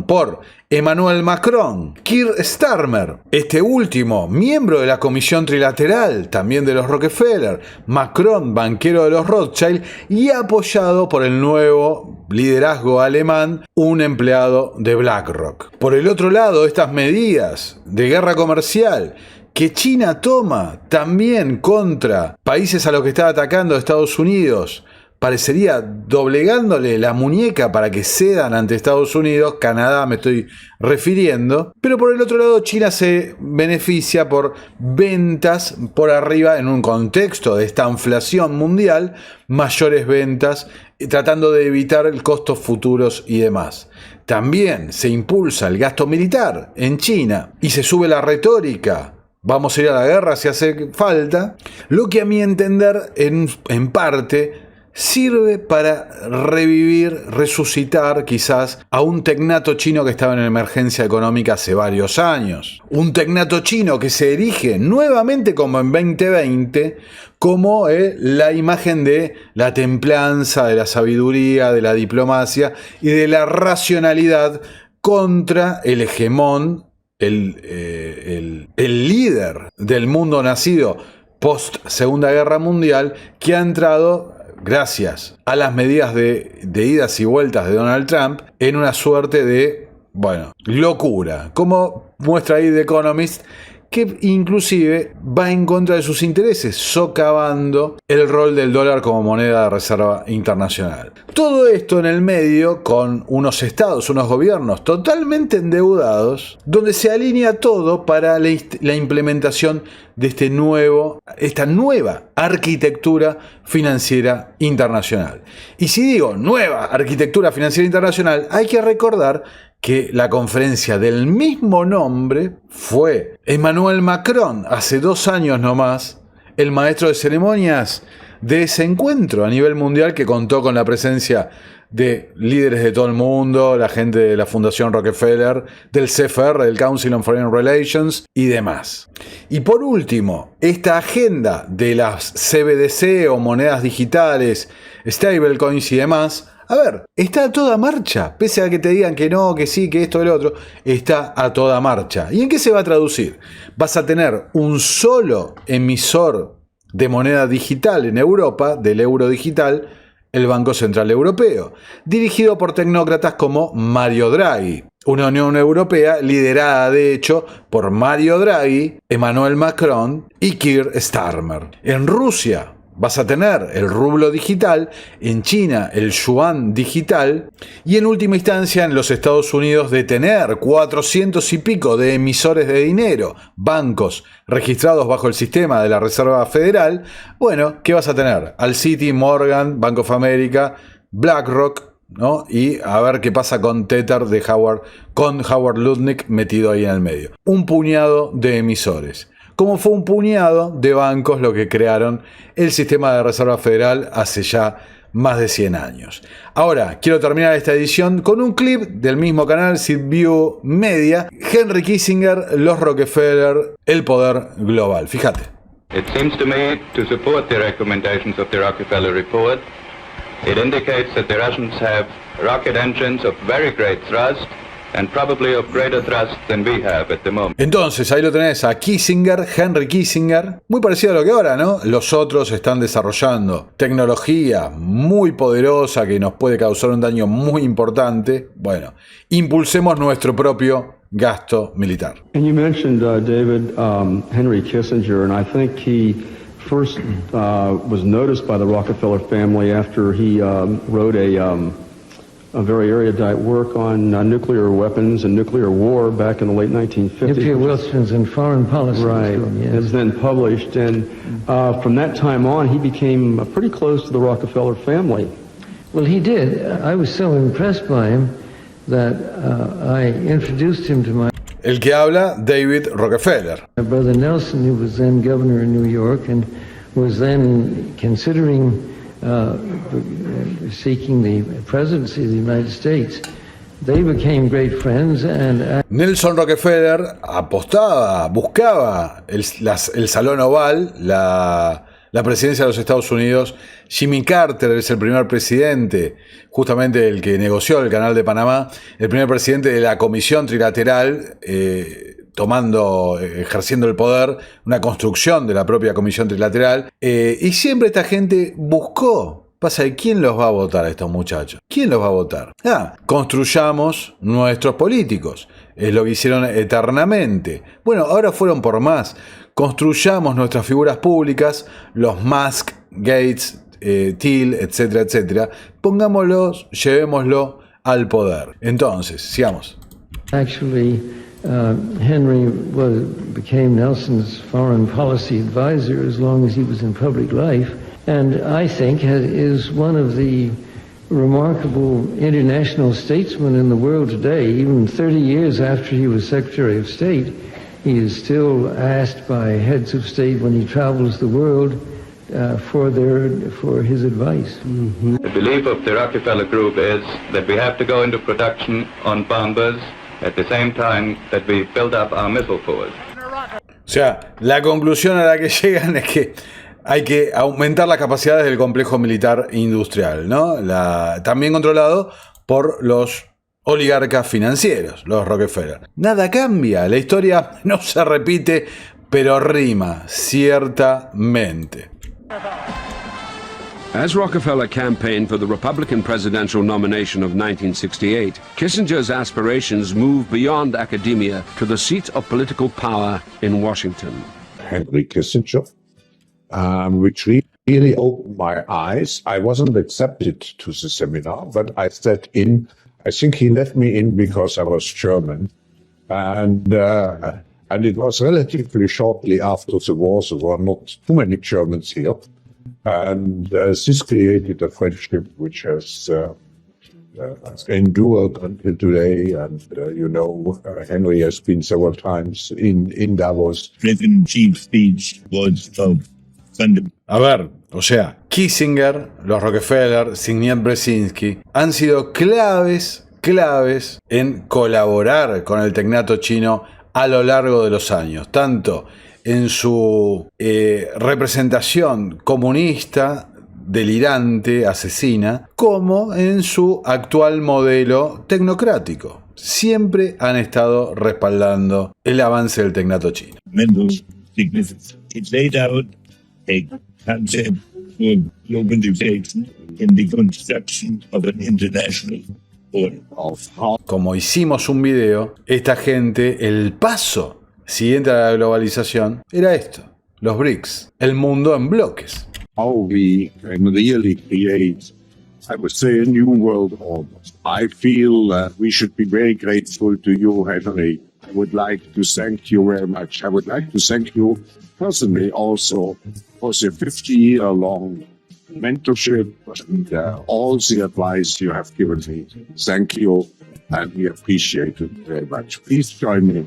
Speaker 3: por Emmanuel Macron, Keir Starmer, este último, miembro de la Comisión Trilateral, también de los Rockefeller, Macron, banquero de los Rothschild, y apoyado por el nuevo liderazgo alemán, un empleado de BlackRock. Por el otro lado, estas medidas de guerra comercial que China toma también contra países a los que está atacando Estados Unidos, parecería doblegándole la muñeca para que cedan ante Estados Unidos, Canadá me estoy refiriendo, pero por el otro lado China se beneficia por ventas por arriba en un contexto de esta inflación mundial, mayores ventas, tratando de evitar costos futuros y demás. También se impulsa el gasto militar en China y se sube la retórica. Vamos a ir a la guerra si hace falta, lo que a mi entender en parte sirve para revivir, resucitar quizás a un tecnato chino que estaba en emergencia económica hace varios años. Un tecnato chino que se erige nuevamente como en 2020 como la imagen de la templanza, de la sabiduría, de la diplomacia y de la racionalidad contra el hegemón, el líder del mundo nacido post Segunda Guerra Mundial, que ha entrado, gracias a las medidas de idas y vueltas de Donald Trump, en una suerte de, locura, como muestra ahí The Economist, que inclusive va en contra de sus intereses, socavando el rol del dólar como moneda de reserva internacional. Todo esto en el medio con unos estados, unos gobiernos totalmente endeudados, donde se alinea todo para la implementación de esta nueva arquitectura financiera internacional. Y si digo nueva arquitectura financiera internacional, hay que recordar que la conferencia del mismo nombre fue Emmanuel Macron, hace 2 años nomás, el maestro de ceremonias de ese encuentro a nivel mundial, que contó con la presencia de líderes de todo el mundo, la gente de la Fundación Rockefeller, del CFR, del Council on Foreign Relations y demás. Y por último, esta agenda de las CBDC o monedas digitales, stablecoins y demás, a ver, está a toda marcha, pese a que te digan que no, que sí, que esto, que lo otro, está a toda marcha. ¿Y en qué se va a traducir? Vas a tener un solo emisor de moneda digital en Europa, del euro digital, el Banco Central Europeo, dirigido por tecnócratas como Mario Draghi. Una Unión Europea liderada, de hecho, por Mario Draghi, Emmanuel Macron y Keir Starmer. En Rusia vas a tener el rublo digital, en China el yuan digital y en última instancia en los Estados Unidos de tener 400 y pico de emisores de dinero, bancos registrados bajo el sistema de la Reserva Federal. Bueno, ¿qué vas a tener? Al Citi, Morgan, Bank of America, BlackRock, ¿no? Y a ver qué pasa con Tether de con Howard Lutnick metido ahí en el medio. Un puñado de emisores. Como fue un puñado de bancos lo que crearon el sistema de Reserva Federal hace ya más de 100 años. Ahora, quiero terminar esta edición con un clip del mismo canal, SeedView Media, Henry Kissinger, los Rockefeller, el poder global. Fíjate.
Speaker 19: It seems to me to support the recommendations of the Rockefeller report. It indicates that the Russians have rocket engines of very great thrust and probably of greater thrust than we have at the moment.
Speaker 3: Entonces, ahí lo tenés a Kissinger, Henry Kissinger, muy parecido a lo que ahora, ¿no? Los otros están desarrollando tecnología muy poderosa que nos puede causar un daño muy importante. Bueno, impulsemos nuestro propio gasto militar.
Speaker 20: And you mentioned, David, Henry Kissinger, and I think he first was noticed by the Rockefeller family after he wrote a very erudite work on nuclear weapons and nuclear war back in the late 1950s.
Speaker 21: Nuclear weapons and foreign policy.
Speaker 20: Right. Yes. It was then published, and from that time on, he became pretty close to the Rockefeller family.
Speaker 21: Well, he did. I was so impressed by him that I introduced him to my
Speaker 3: El que habla, David Rockefeller.
Speaker 21: brother Nelson, who was then governor in New York and was then considering seeking the presidency of the United States. They became great friends and
Speaker 3: Nelson Rockefeller buscaba el Salón Oval, la presidencia de los Estados Unidos. Jimmy Carter es el primer presidente, justamente el que negoció el Canal de Panamá, el primer presidente de la Comisión Trilateral, ejerciendo el poder, una construcción de la propia Comisión Trilateral, y siempre esta gente buscó. Pasa, ¿quién los va a votar a estos muchachos? ¿Quién los va a votar? Construyamos nuestros políticos. Es lo que hicieron eternamente. Bueno, ahora fueron por más. Construyamos nuestras figuras públicas, los Musk, Gates, Thiel, etcétera, etcétera. Pongámoslos, llevémoslo al poder. Entonces, sigamos.
Speaker 21: actually Henry became Nelson's foreign policy advisor as long as he was in public life. And I think is one of the remarkable international statesmen in the world today. Even 30 years after he was Secretary of State, he is still asked by heads of state when he travels the world for his advice. Mm-hmm.
Speaker 19: The belief of the Rockefeller Group is that we have to go into production on bombers at the same time that we build up our missile force.
Speaker 3: O sea, la conclusión a la que llegan es que hay que aumentar las capacidades del complejo militar industrial, ¿no? También controlado por los oligarcas financieros, los Rockefeller. Nada cambia, la historia no se repite, pero rima, ciertamente.
Speaker 22: As Rockefeller campaigned for the Republican presidential nomination of 1968, Kissinger's aspirations moved beyond academia to the seat of political power in Washington.
Speaker 23: Henry Kissinger, which really opened my eyes. I wasn't accepted to the seminar, but I sat in. I think he let me in because I was German. And it was relatively shortly after the war. There were not too many Germans here. And this created a friendship which has endured until today. And, Henry has been several times in Davos.
Speaker 24: President Chief speech was of fundamental.
Speaker 3: A ver, o sea, Kissinger, los Rockefeller, Zbigniew Brzezinski han sido claves en colaborar con el tecnato chino a lo largo de los años, tanto en su representación comunista, delirante, asesina, como en su actual modelo tecnocrático. Siempre han estado respaldando el avance del tecnato chino.
Speaker 24: It laid out a concept of globalization in the construction of an international order.
Speaker 3: Como hicimos un video, esta gente, el paso siguiente a la globalización era esto, los BRICS, el mundo en bloques.
Speaker 23: How we can really create, I would say, a new world order. I feel we should be very grateful to you, Henry. I would like to thank you very much. I would like to thank you personally also for the 50-year-long mentorship and all the advice you have given me. Thank you, and we appreciate it very much. Please join me.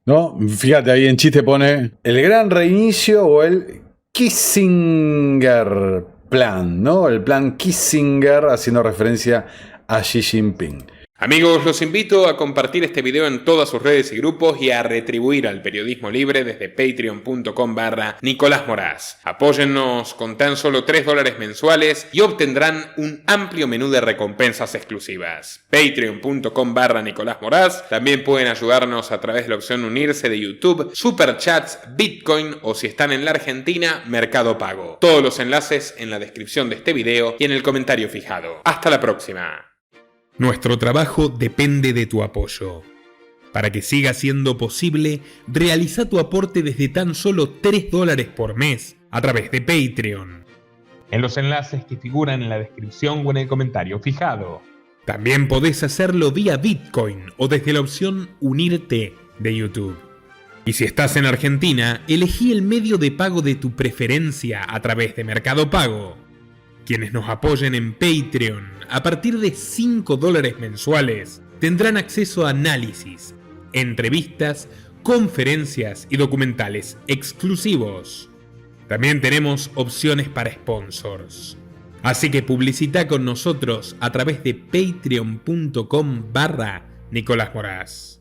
Speaker 3: ¿No? Fíjate, ahí en chiste pone el gran reinicio o el Kissinger Plan, ¿no? El plan Kissinger, haciendo referencia a Xi Jinping.
Speaker 1: Amigos, los invito a compartir este video en todas sus redes y grupos y a retribuir al periodismo libre desde patreon.com/Nicolás Moraz. Apóyennos con tan solo $3 mensuales y obtendrán un amplio menú de recompensas exclusivas. Patreon.com/Nicolás Moraz. También pueden ayudarnos a través de la opción unirse de YouTube, Superchats, Bitcoin o si están en la Argentina, Mercado Pago. Todos los enlaces en la descripción de este video y en el comentario fijado. Hasta la próxima.
Speaker 2: Nuestro trabajo depende de tu apoyo. Para que siga siendo posible, realiza tu aporte desde tan solo $3 por mes a través de Patreon, en los enlaces que figuran en la descripción o en el comentario fijado. También podés hacerlo vía Bitcoin o desde la opción Unirte de YouTube. Y si estás en Argentina, elegí el medio de pago de tu preferencia a través de Mercado Pago. Quienes nos apoyen en Patreon a partir de $5 mensuales tendrán acceso a análisis, entrevistas, conferencias y documentales exclusivos. También tenemos opciones para sponsors. Así que publicita con nosotros a través de patreon.com/Nicolás Moraz.